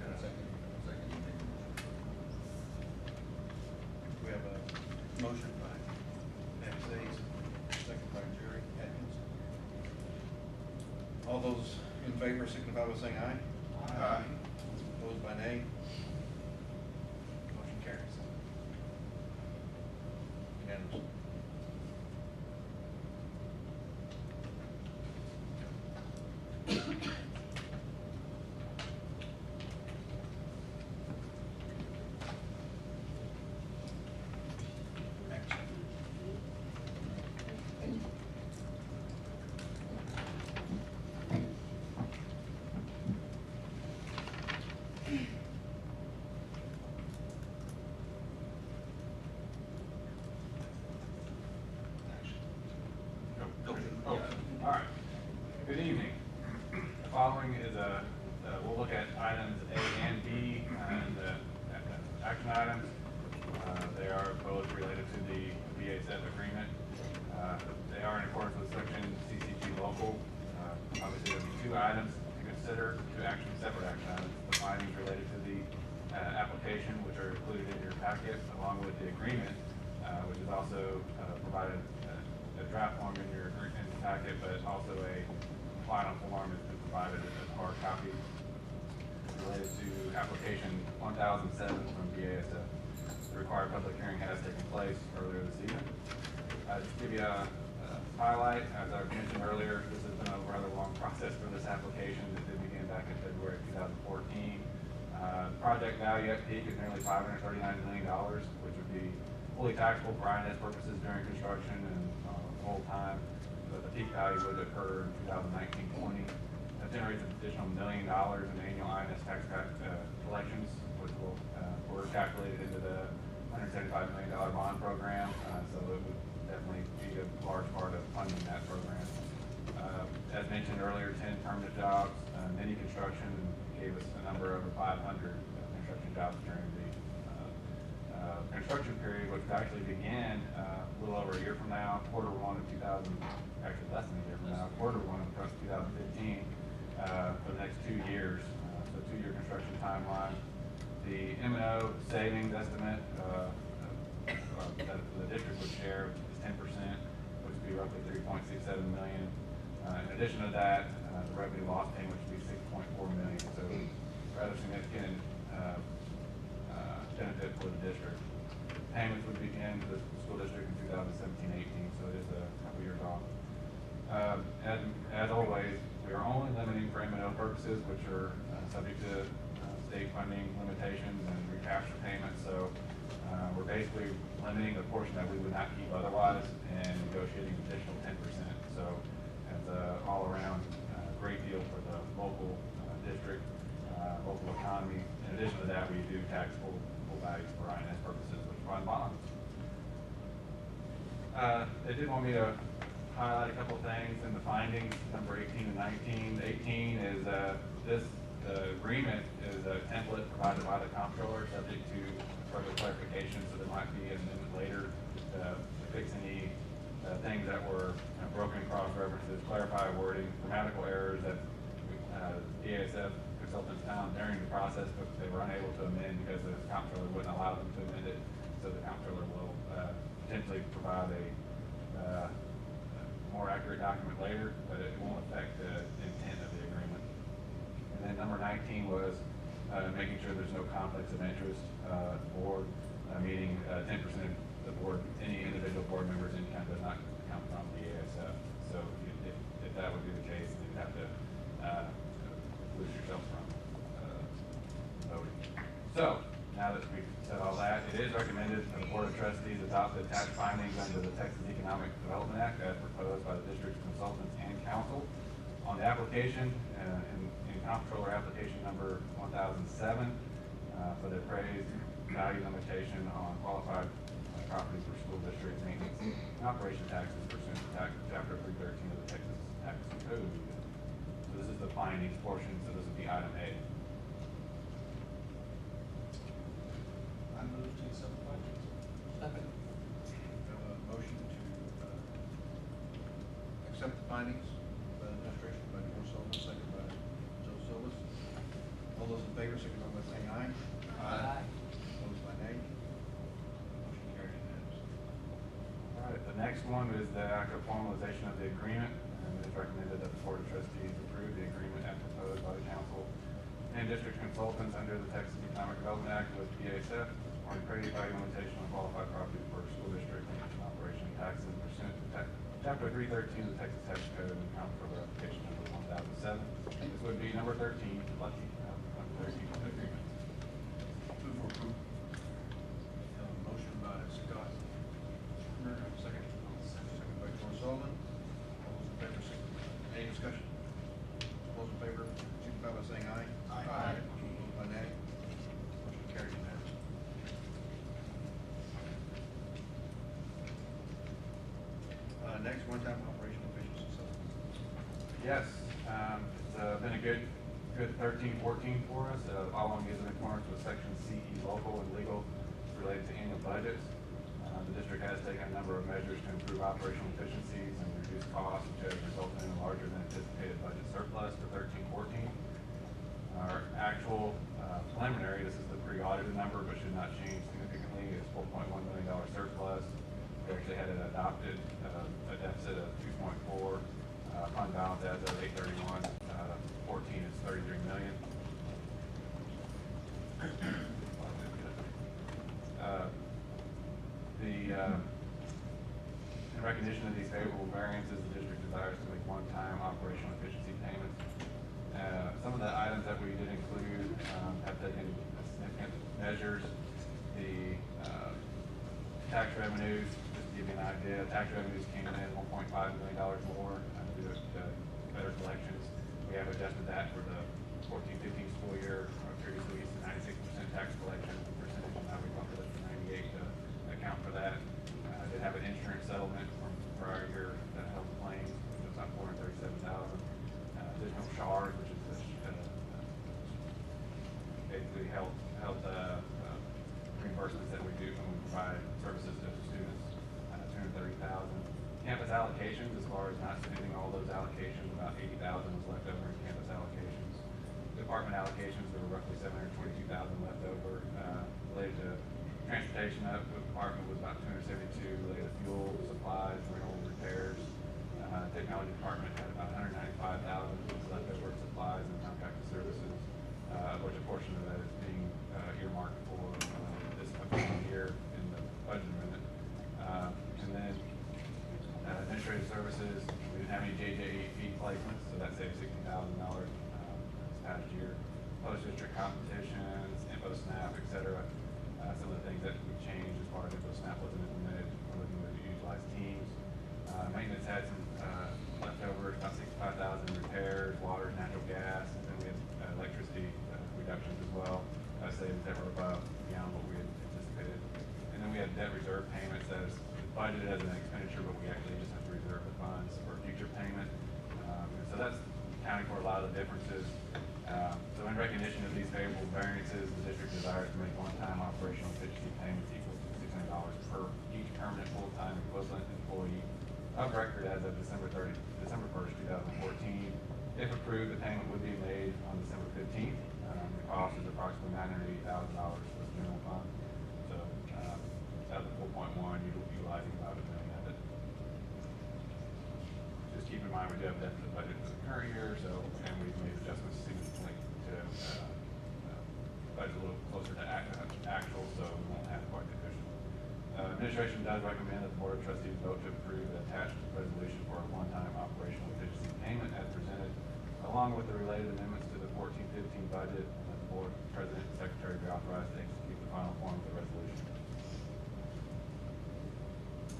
And a second. Second. We have a motion by Nancy Hayes, second by Jerry Atkins. All those in favor signify by saying aye. Aye. Opposed by nay. Motion carries. also provided a draft form in your packet, but also a final form has been provided as a hard copy related to application 1007 from BASF. The required public hearing has taken place earlier this evening. Just to give you a highlight, as I mentioned earlier, this has been a rather long process for this application that did begin back in February 2014. Project value at peak is nearly $539 million, which would be fully taxable for INS purposes during construction and full time. But the peak value would occur in 2019-20. That generates an additional $1 million in annual INS tax collections, which were calculated into the $175 million bond program. So it would definitely be a large part of funding that program. As mentioned earlier, 10 permanent jobs, mini construction gave us a number over 500 construction jobs during the construction period, which actually began a little over a year from now, Q1 of 2000, actually less than a year from now, Q1 of 2015, for the next 2 years, so 2-year construction timeline. The M&O savings estimate that the district would share is 10%, which would be roughly $3.67 million. In addition to that, the revenue loss payment would be $6.4 million, so rather significant benefit for the district. Payments would begin to the school district in 2017-18, so it is a couple years off. As always, we are only limiting for M&O purposes, which are subject to state funding limitations and recapture payments. So we're basically limiting the portion that we would not keep otherwise and negotiating an additional 10%. So it's an all-around great deal for the local district, local economy. In addition to that, we do taxable values for INS purposes, which fund bonds. They did want me to highlight a couple of things in the findings, number 18 and 19. 18 is the agreement is a template provided by the comptroller, subject to further clarification, so there might be an amendment later to fix any things that were broken cross references, clarify wording, grammatical errors that BASF consultants found during the process, but they were unable to amend because the comptroller wouldn't allow them to amend it. So the comptroller will potentially provide a more accurate document later, but it won't affect the intent of the agreement. And then number 19 was making sure there's no conflicts of interest board, meaning 10% of the board, any individual board members income does not come from BASF. So if that would be the case, then you'd have to lose yourself from voting. So now that we've said all that, it is recommended that the Board of Trustees adopt the attached findings under the Texas Economic Development Act as proposed by the district's consultants and council. On the application, in comptroller application number 1007, for the appraised value limitation on qualified property for school district maintenance and operation taxes pursuant to Chapter 313 of the Texas Tax Code. So this is the findings portion, so this would be item A. I move to accept the findings. Second. Motion to accept the findings by the administration by George Sullivan, second by Joe Silva. All those in favor, signify by saying aye. Aye. Opposed by nay. Motion carried unanimously. All right, the next one is the act of formalization of the agreement, and it is recommended that the Board of Trustees approve the agreement as proposed by the council and district consultants under the Texas Economic Development Act with BASF on appraised value limitation on qualified property for school district maintenance and operation taxes pursuant to Chapter 313 of the Texas Tax Code and comptroller application number 1007. This would be number 13, lucky, number 13 agreement. Move for approval. Motion by Scott. Second. Second by George Sullivan. All those in favor, signify. Any discussion? All those in favor, signify by saying aye. Aye. Opposed by nay. Motion carried unanimously. Next, one-time operational efficiency supplement. Yes, it's been a good 13-14 for us. Following is in accordance with Section CE local and legal related to annual budgets. The district has taken a number of measures to improve operational efficiencies and reduce costs, which has resulted in a larger than anticipated budget surplus for 13-14. Our actual preliminary, this is the pre-audited number, but should not change significantly, is $4.1 million surplus. We actually had it adopted, a deficit of 2.4, fund balance as of 8/31/14 is 33 million. In recognition of these favorable variances, the district desires to make one-time operational efficiency payments. Some of the items that we did include have taken significant measures. The tax revenues, just to give you an idea, tax revenues came in $1.5 million more due to better collections. We have adjusted that for the 14-15 school year. Previously, we used a 96% tax collection percentage, and now we bumped it up to 98 to account for that. Did have an insurance settlement from prior year that held claims, which was about $437,000. Additional SHARs, which is basically health reimbursements that we do when we provide services to students, $230,000. Campus allocations, as far as not spending all those allocations, about $80,000 was left over in campus allocations. Department allocations, there were roughly $722,000 left over. Related to transportation, the department was about $272,000 related to fuel, supplies, rental, repairs. Technology department had about $195,000 left over in supplies and contracted services, which a portion of that is being earmarked for this upcoming year in the budget amendment. And then administrative services, we didn't have any JJE placements, so that saved $60,000 this past year. Post-district competitions, InfoSnap, et cetera. Some of the things that we changed as far as InfoSnap wasn't implemented, we're looking to utilize Teams. Maintenance had some leftovers, about $65,000 repairs, water, natural gas, and then we had electricity reductions as well, savings that were above beyond what we had anticipated. And then we had debt reserve payments as budgeted as an expenditure, but we actually just have to reserve the funds for future payment. And so that's accounting for a lot of the differences. So in recognition of these favorable variances, the district desires to make one-time operational efficiency payments equal to $600 per each permanent full-time equivalent employee of record as of December 1st, 2014. If approved, the payment would be made on December 15th. The cost is approximately $980,000 for the general fund. So out of the 4.1, utilizing about $1 million of it. Just keep in mind we do have deficit budget for the current year, so and we've made adjustments significantly to budget a little closer to actual, so we won't have quite the cushion. Administration does recommend that the Board of Trustees vote to approve the attached resolution for a one-time operational efficiency payment as presented, along with the related amendments to the 14-15 budget, and that the Board President and Secretary be authorized to execute the final form of the resolution.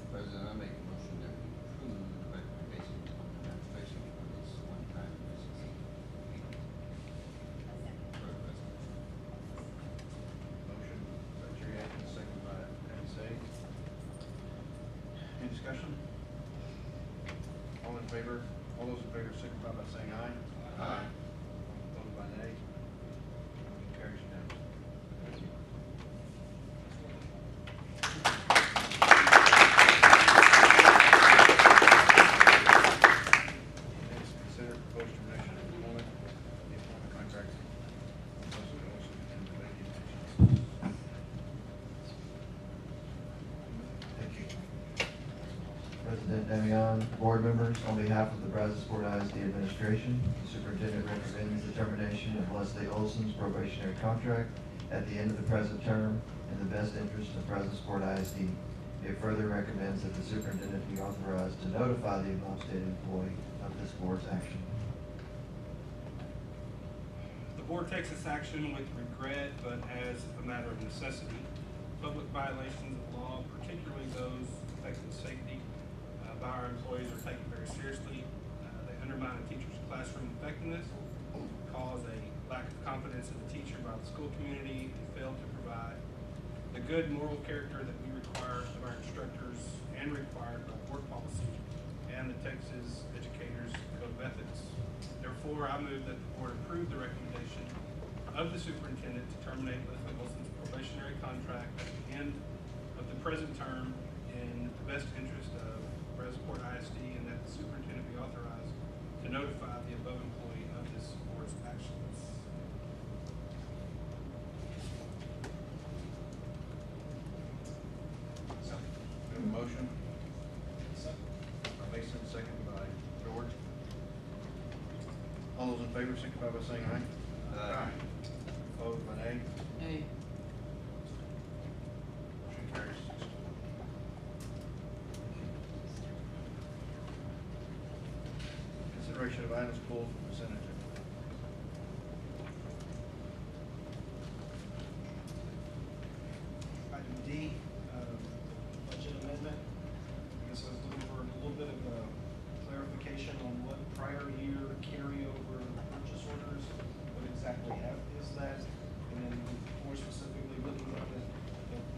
President, I make a motion that we approve the recommendation of the administration for this one-time efficiency resolution. Motion by Jerry Atkins, second by Patty Sayes. Any discussion? All in favor? All those in favor signify by saying aye. Aye. Opposed by nay. Motion carries unanimously. Thank you. Next, consider proposed termination of employment, the employment contract. Thank you. President Damian, board members, on behalf of the Brazosport ISD administration, the superintendent recommends the termination of Leslie Olson's probationary contract at the end of the present term in the best interest of Brazosport ISD. It further recommends that the superintendent be authorized to notify the above stated employee of this board's action. The board takes this action with regret, but as a matter of necessity. Public violations of law, particularly those affecting safety, by our employees are taken very seriously. They undermine a teacher's classroom effectiveness, cause a lack of confidence in the teacher by the school community, and fail to provide the good moral character that we require of our instructors and required by board policy and the Texas Educators Code of Ethics. Therefore, I move that the board approve the recommendation of the superintendent to terminate Leslie Olson's probationary contract at the end of the present term in the best interest of Brazosport ISD, and that the superintendent be authorized to notify the above employee of this board's actions. We have a motion signify by saying aye. Aye. Opposed by nay. Nay. Motion carries 6-2. Consideration of items pulled from the consent agenda. Item D, budget amendment. I guess I was looking for a little bit of clarification on what prior year carryover purchase orders, what exactly is that? And then more specifically, looking at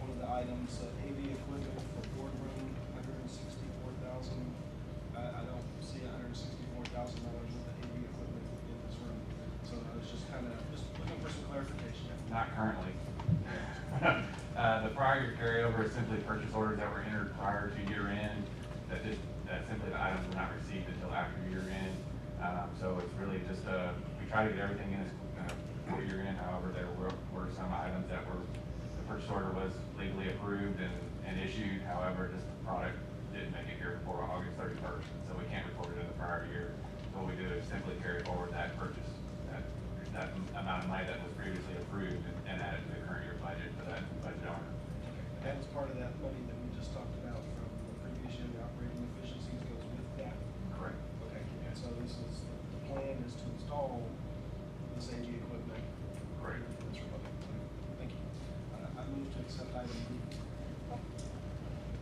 one of the items, AV equipment for boardroom, $164,000. I don't see $164,000 worth of AV equipment in this room. So I was just looking for some clarification. Not currently. The prior year carryover is simply purchase orders that were entered prior to year end, that simply the items were not received until after year end. So it's really just, we try to get everything in before year end. However, there were some items that the purchase order was legally approved and issued. However, just the product didn't make it here before August 31st. So we can't report it in the prior year. So what we do is simply carry forward that purchase, that amount of money that was previously approved and add it to the current year budget for that budget owner. That was part of that money that we just talked about from the previous year, the operating efficiencies goes with that. Correct. Okay, and so this is, the plan is to install this AG equipment. Correct. That's Republic. Thank you. I move to accept item D.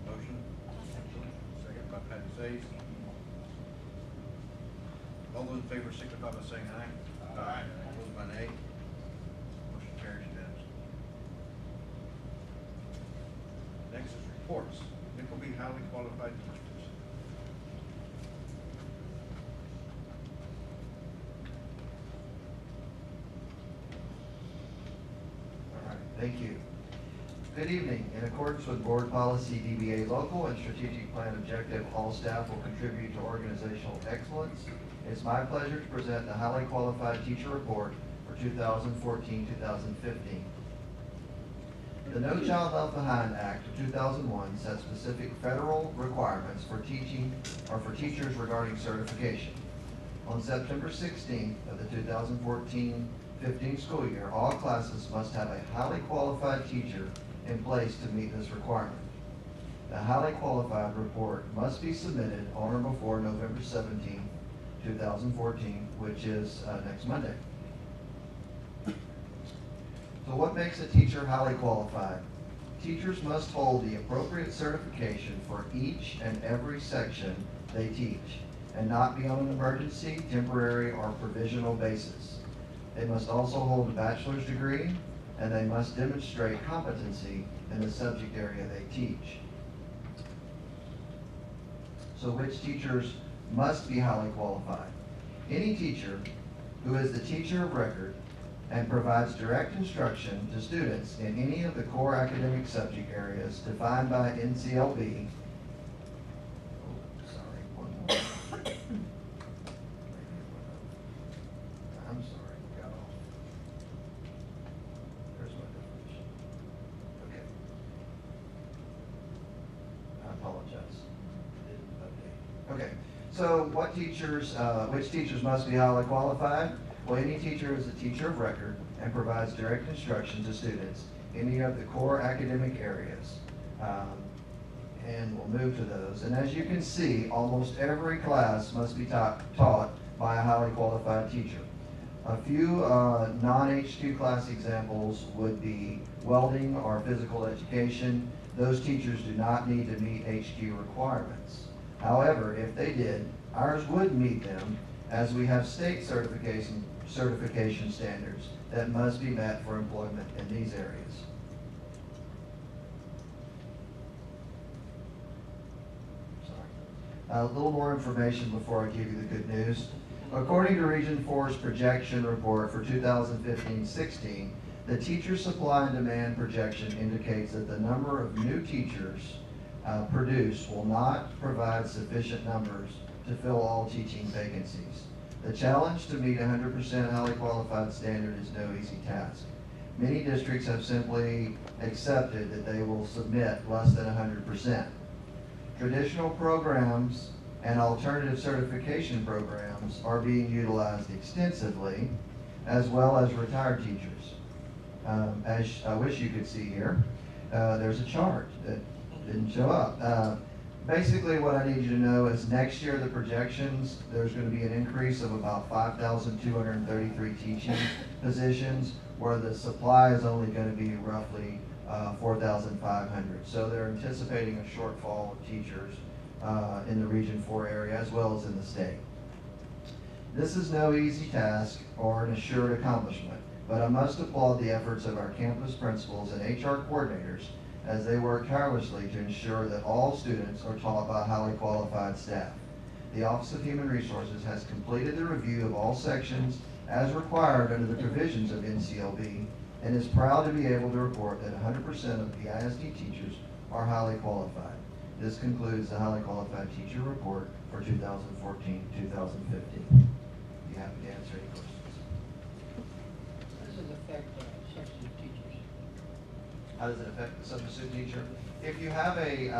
Motion. Second by Patty Sayes. All those in favor signify by saying aye. Aye. Opposed by nay. Motion carries unanimously. Next is reports. Nick will be highly qualified teachers. All right, thank you. Good evening. In accordance with Board Policy DBA Local and Strategic Plan Objective, all staff will contribute to organizational excellence. It's my pleasure to present the Highly Qualified Teacher Report for 2014-2015. The No Child Left Behind Act of 2001 sets specific federal requirements for teaching or for teachers regarding certification. On September 16th of the 2014-15 school year, all classes must have a highly qualified teacher in place to meet this requirement. The highly qualified report must be submitted on or before November 17, 2014, which is next Monday. So what makes a teacher highly qualified? Teachers must hold the appropriate certification for each and every section they teach, and not be on an emergency, temporary, or provisional basis. They must also hold a bachelor's degree, and they must demonstrate competency in the subject area they teach. So which teachers must be highly qualified? Any teacher who is the teacher of record and provides direct instruction to students in any of the core academic subject areas defined by NCLB. I'm sorry, got off. There's my definition. Okay. I apologize. Didn't update. Okay. So what teachers, which teachers must be highly qualified? Well, any teacher is a teacher of record and provides direct instruction to students in any of the core academic areas. And we'll move to those. And as you can see, almost every class must be taught by a highly qualified teacher. A few non-HQ class examples would be welding or physical education. Those teachers do not need to meet HQ requirements. However, if they did, ours would meet them, as we have state certification standards that must be met for employment in these areas. A little more information before I give you the good news. According to Region 4's projection report for 2015-16, the teacher supply and demand projection indicates that the number of new teachers produced will not provide sufficient numbers to fill all teaching vacancies. The challenge to meet 100% highly qualified standard is no easy task. Many districts have simply accepted that they will submit less than 100%. Traditional programs and alternative certification programs are being utilized extensively, as well as retired teachers. As I wish you could see here, there's a chart that didn't show up. Basically, what I need you to know is next year, the projections, there's going to be an increase of about 5,233 teaching positions, where the supply is only going to be roughly 4,500. So they're anticipating a shortfall of teachers in the Region 4 area, as well as in the state. This is no easy task or an assured accomplishment, but I must applaud the efforts of our campus principals and HR coordinators as they work tirelessly to ensure that all students are taught by highly qualified staff. The Office of Human Resources has completed the review of all sections as required under the provisions of NCLB and is proud to be able to report that 100% of BISD teachers are highly qualified. This concludes the highly qualified teacher report for 2014-2015. Be happy to answer any questions. How does it affect substitute teachers? How does it affect the substitute teacher? If you have a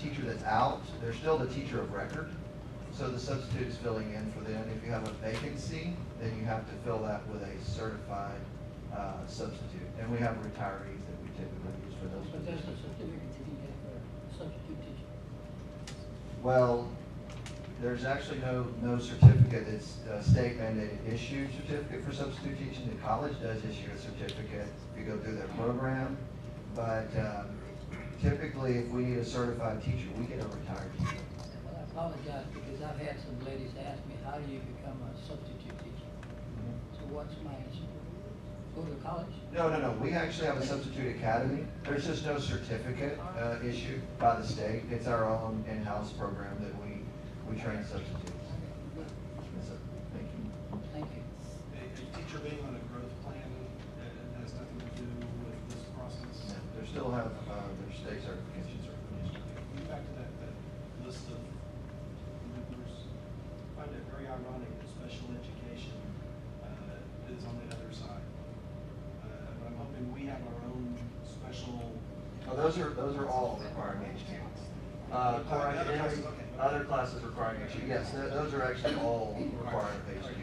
teacher that's out, they're still the teacher of record, so the substitute is filling in for them. If you have a vacancy, then you have to fill that with a certified substitute. And we have retirees that we typically use for those But that's the positions. certificate that you get for a substitute teacher. Well, there's actually no certificate that's state mandated issued certificate for substitute teaching. The college does issue a certificate if you go through their program. But typically, if we need a certified teacher, we get a retired teacher. Well, I apologize because I've had some ladies ask me, how do you become a substitute teacher? So what's my answer? Go to college? No. We actually have a substitute academy. There's just no certificate issued by the state. It's our own in-house program that we train substitutes. Yes, sir. Thank you. Thank you. A teacher being on a growth plan has nothing to do with this process. No, they still have their state certifications. Going back to that list of members, I find it very ironic that special education is on the other side. But I'm hoping we have our own special. Oh, those are all required HQ. Core academic, other classes requiring HQ. Yes, those are actually all required HQ.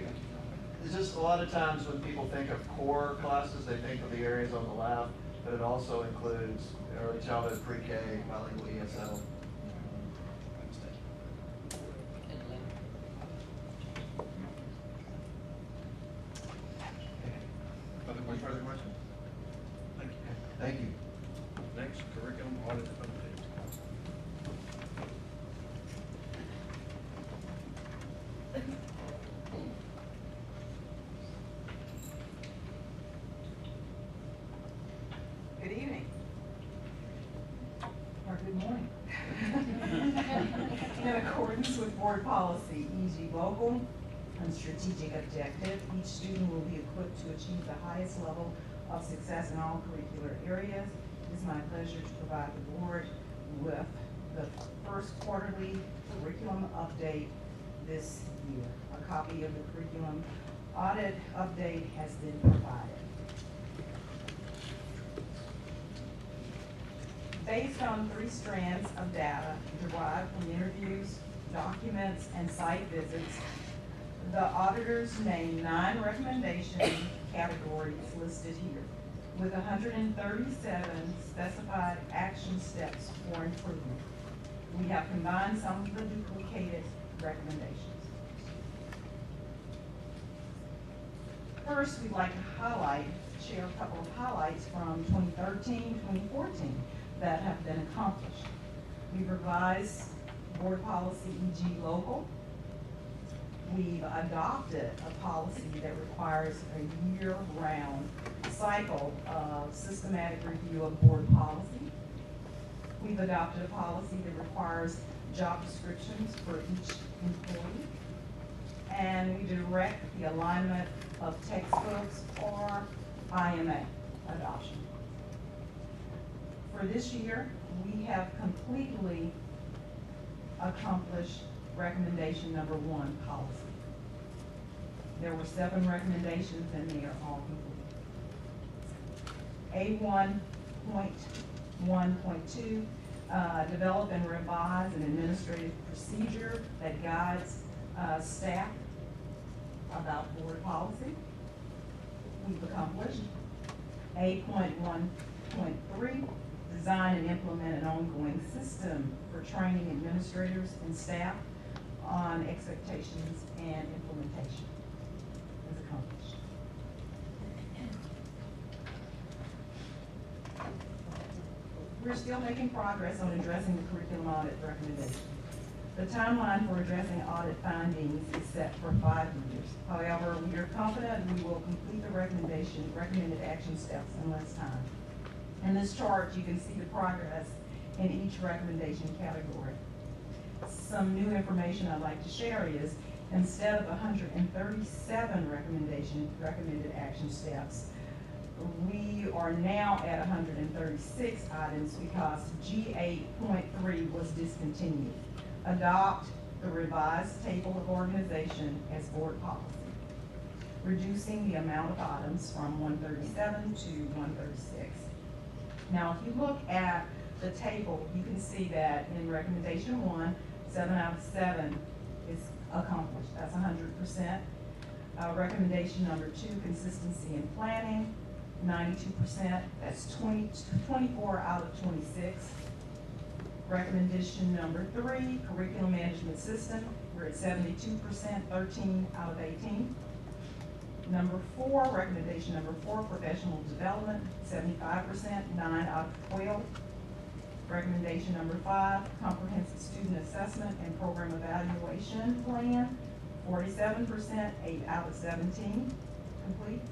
It's just a lot of times when people think of core classes, they think of the areas on the left, but it also includes early childhood, pre-K, bilingual ESL. Further questions? Thank you. Thank you. Next, curriculum audit update. Good evening. Or good morning. In accordance with board policy, EG local and strategic objective, each student will be equipped to achieve the highest level of success in all curricular areas. It is my pleasure to provide the board with the first quarterly curriculum update this year. A copy of the curriculum audit update has been provided. Based on 3 strands of data derived from interviews, documents, and site visits, the auditors named 9 recommendation categories listed here, with 137 specified action steps for improvement. We have combined some of the duplicated recommendations. First, we'd like to share a couple of highlights from 2013, 2014 that have been accomplished. We've revised board policy EG local. We've adopted a policy that requires a year-round cycle of systematic review of board policy. We've adopted a policy that requires job descriptions for each employee. And we direct the alignment of textbooks or IMA adoption. For this year, we have completely accomplished recommendation number 1 policy. There were 7 recommendations and they are all complete. A1.1.2 Develop and revise an administrative procedure that guides staff about board policy. We've accomplished. 8.1.3, design and implement an ongoing system for training administrators and staff on expectations and implementation. Is accomplished. We're still making progress on addressing the curriculum audit recommendation. The timeline for addressing audit findings is set for 5 years. However, we are confident we will complete the recommended action steps in less time. In this chart, you can see the progress in each recommendation category. Some new information I'd like to share is, instead of 137 recommended action steps, we are now at 136 items because G8.3 was discontinued. Adopt the revised table of organization as board policy, reducing the amount of items from 137 to 136. Now, if you look at the table, you can see that in recommendation 1, 7 out of 7 is accomplished. That's 100%. Recommendation number 2, consistency in planning, 92%. That's 24 out of 26. Recommendation number 3, curriculum management system, we're at 72%, 13 out of 18. Number 4, recommendation number 4, professional development, 75%, 9 out of 12. Recommendation number 5, comprehensive student assessment and program evaluation plan, 47%, 8 out of 17, complete.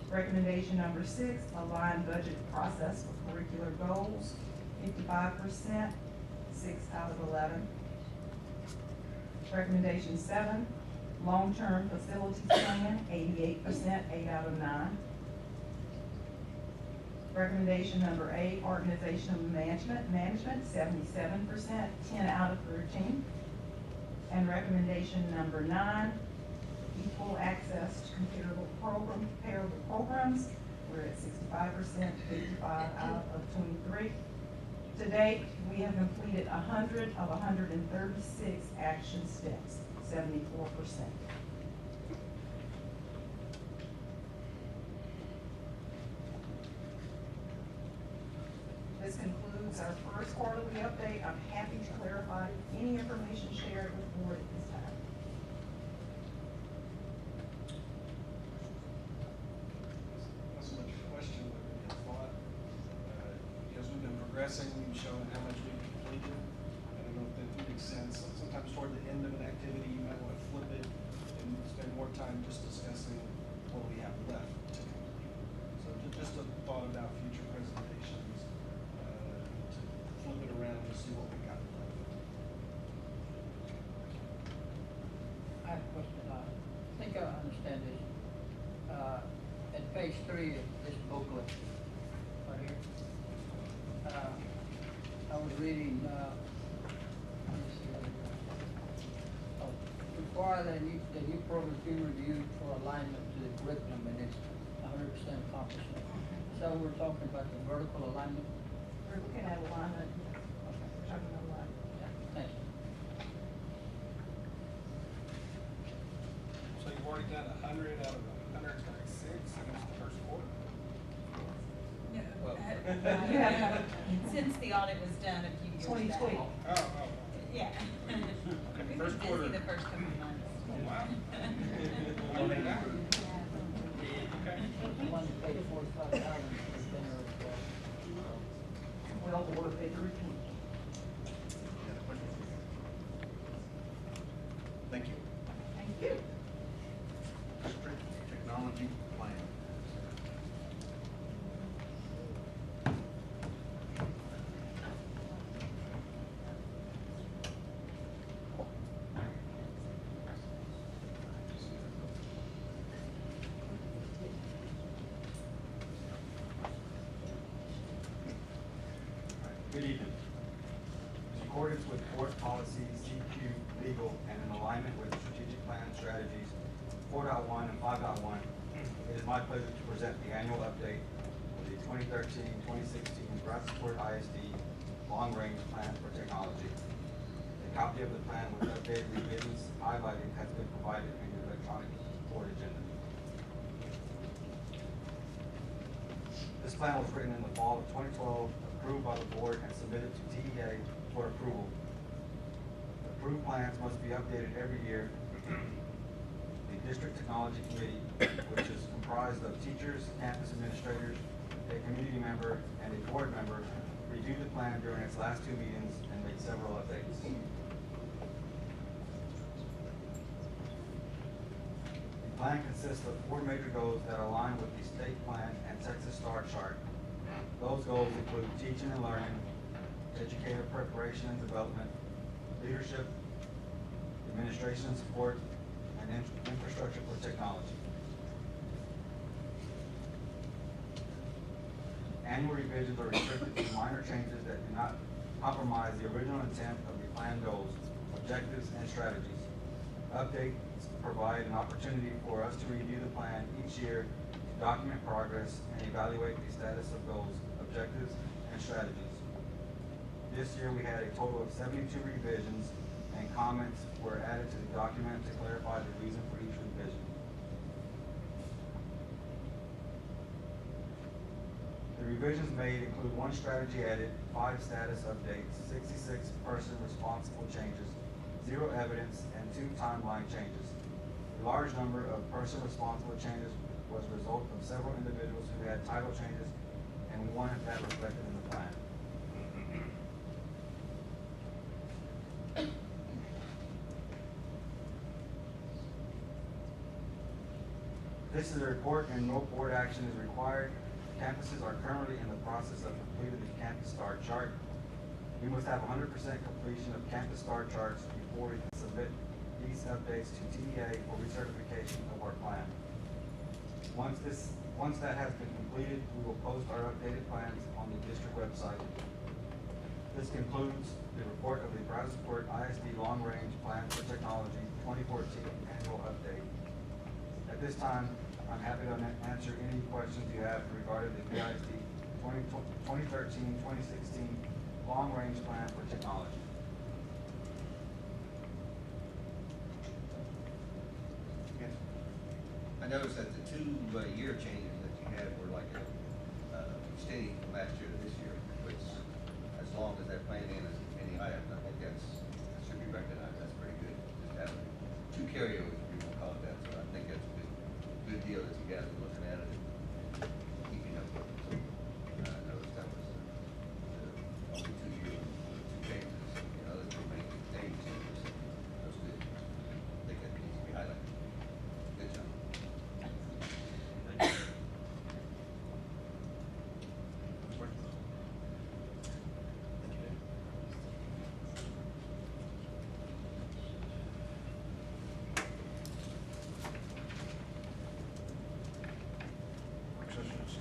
Recommendation number 6, align budget process with curricular goals, 55%, 6 out of 11. Recommendation 7, long-term facilities plan, 88%, 8 out of 9. Recommendation number 8, organizational management, 77%, 10 out of 13. And recommendation number 9, equal access to comparable programs, we're at 65%, 55 out of 23. To date, we have completed 100 of 136 action steps, 74%. This concludes our first quarterly update. I'm happy to clarify any information shared with the board at this time. Not so much a question, but a thought. As we've been progressing, we've shown how much we've completed. I don't know if that makes sense. Sometimes toward the end of an activity, you might want to flip it and spend more time just discussing what we have left to complete. So just a thought about future presentations, to flip it around to see what we got left. I have a question. I think I understand this. At page 3 of this booklet, right here, I was reading, let me see what it is. Oh, require that new program be reviewed for alignment to the curriculum and its 100% accomplishment. So we're talking about the vertical alignment? We're looking at alignment. Okay. We're talking about alignment. Yeah, thank you. So you've already done 100 out of 126 against the first quarter? Since the audit was done a few years back. 2020. Oh. Yeah. Okay, We've first been quarter. busy the first couple of months. Oh, wow. Well, Okay. one paid 45,000 for dinner. Well, the board paid the repeat. Thank you. Thank you. District technology plan. Good evening. In accordance with board policy CQ legal and in alignment with strategic plan strategies 4.1 and 5.1, it is my pleasure to present the annual update of the 2013-2016 Brazos ISD long-range plan for technology. A copy of the plan with updated revisions highlighted has been provided in your electronic board agenda. This plan was written in the fall of 2012, approved by the board and submitted to TEA for approval. Approved plans must be updated every year. The District Technology Committee, which is comprised of teachers, campus administrators, a community member, and a board member, reviewed the plan during its last two meetings and made several updates. The plan consists of 4 major goals that align with the state plan and Texas STAR chart. Those goals include teaching and learning, educator preparation and development, leadership, administration and support, and infrastructure for technology. Annual revisions are restricted to minor changes that do not compromise the original intent of the plan goals, objectives, and strategies. Updates provide an opportunity for us to review the plan each year to document progress and evaluate the status of goals, objectives, and strategies. This year we had a total of 72 revisions, and comments were added to the document to clarify the reason for each revision. The revisions made include 1 strategy edit, 5 status updates, 66 person responsible changes, 0 evidence, and 2 timeline changes. A large number of person responsible changes was a result of several individuals who had title changes, and we wanted that reflected in the plan. This is a report and no board action is required. Campuses are currently in the process of completing the Campus STAR chart. We must have 100% completion of Campus STAR charts before we can submit these updates to TEA for recertification of our plan. Once that has been completed, we will post our updated plans on the district website. This concludes the report of the Brazosport ISD Long Range Plan for Technology 2014 Annual Update. At this time, I'm happy to answer any questions you have regarding the BISD 2013-2016 Long Range Plan for Technology. Yes. I noticed that the 2-year changes that you had were like extending from last year to this year, which, as long as they're playing in any items, I think that should be recognized. That's pretty good. Just having 2 carryovers, if you want to call it that. So I think that's a good deal that you guys are looking at it and keeping up with it. So I noticed that was only 2 years, 2 changes. You know, there's 2 main changes. That's good. I think that needs to be highlighted. Good job.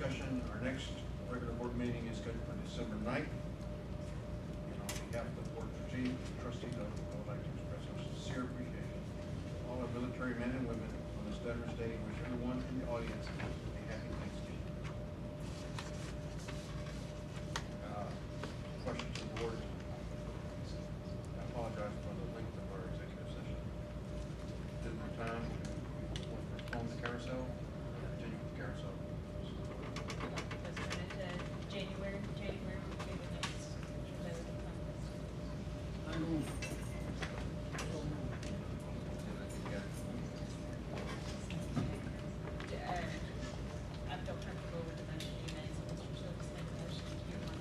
Discussion. Our next regular board meeting is scheduled for December 9th. And on behalf of the board trustees, I would like to express our sincere appreciation to all our military men and women on this Veterans Day, and wish everyone in the audience a happy Thanksgiving. Questions of the board? I apologize for the length of our executive session. At this time, we want to postpone the carousel, or continue with the carousel. January, okay with next. I move. I feel comfortable with the motion you made, so Mr. Schultz made a motion. Do you want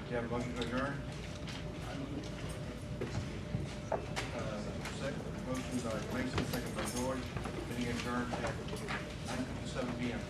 Do you have a motion to adjourn? Motion by Mason, second by George. Meeting adjourned at 9:57 p.m.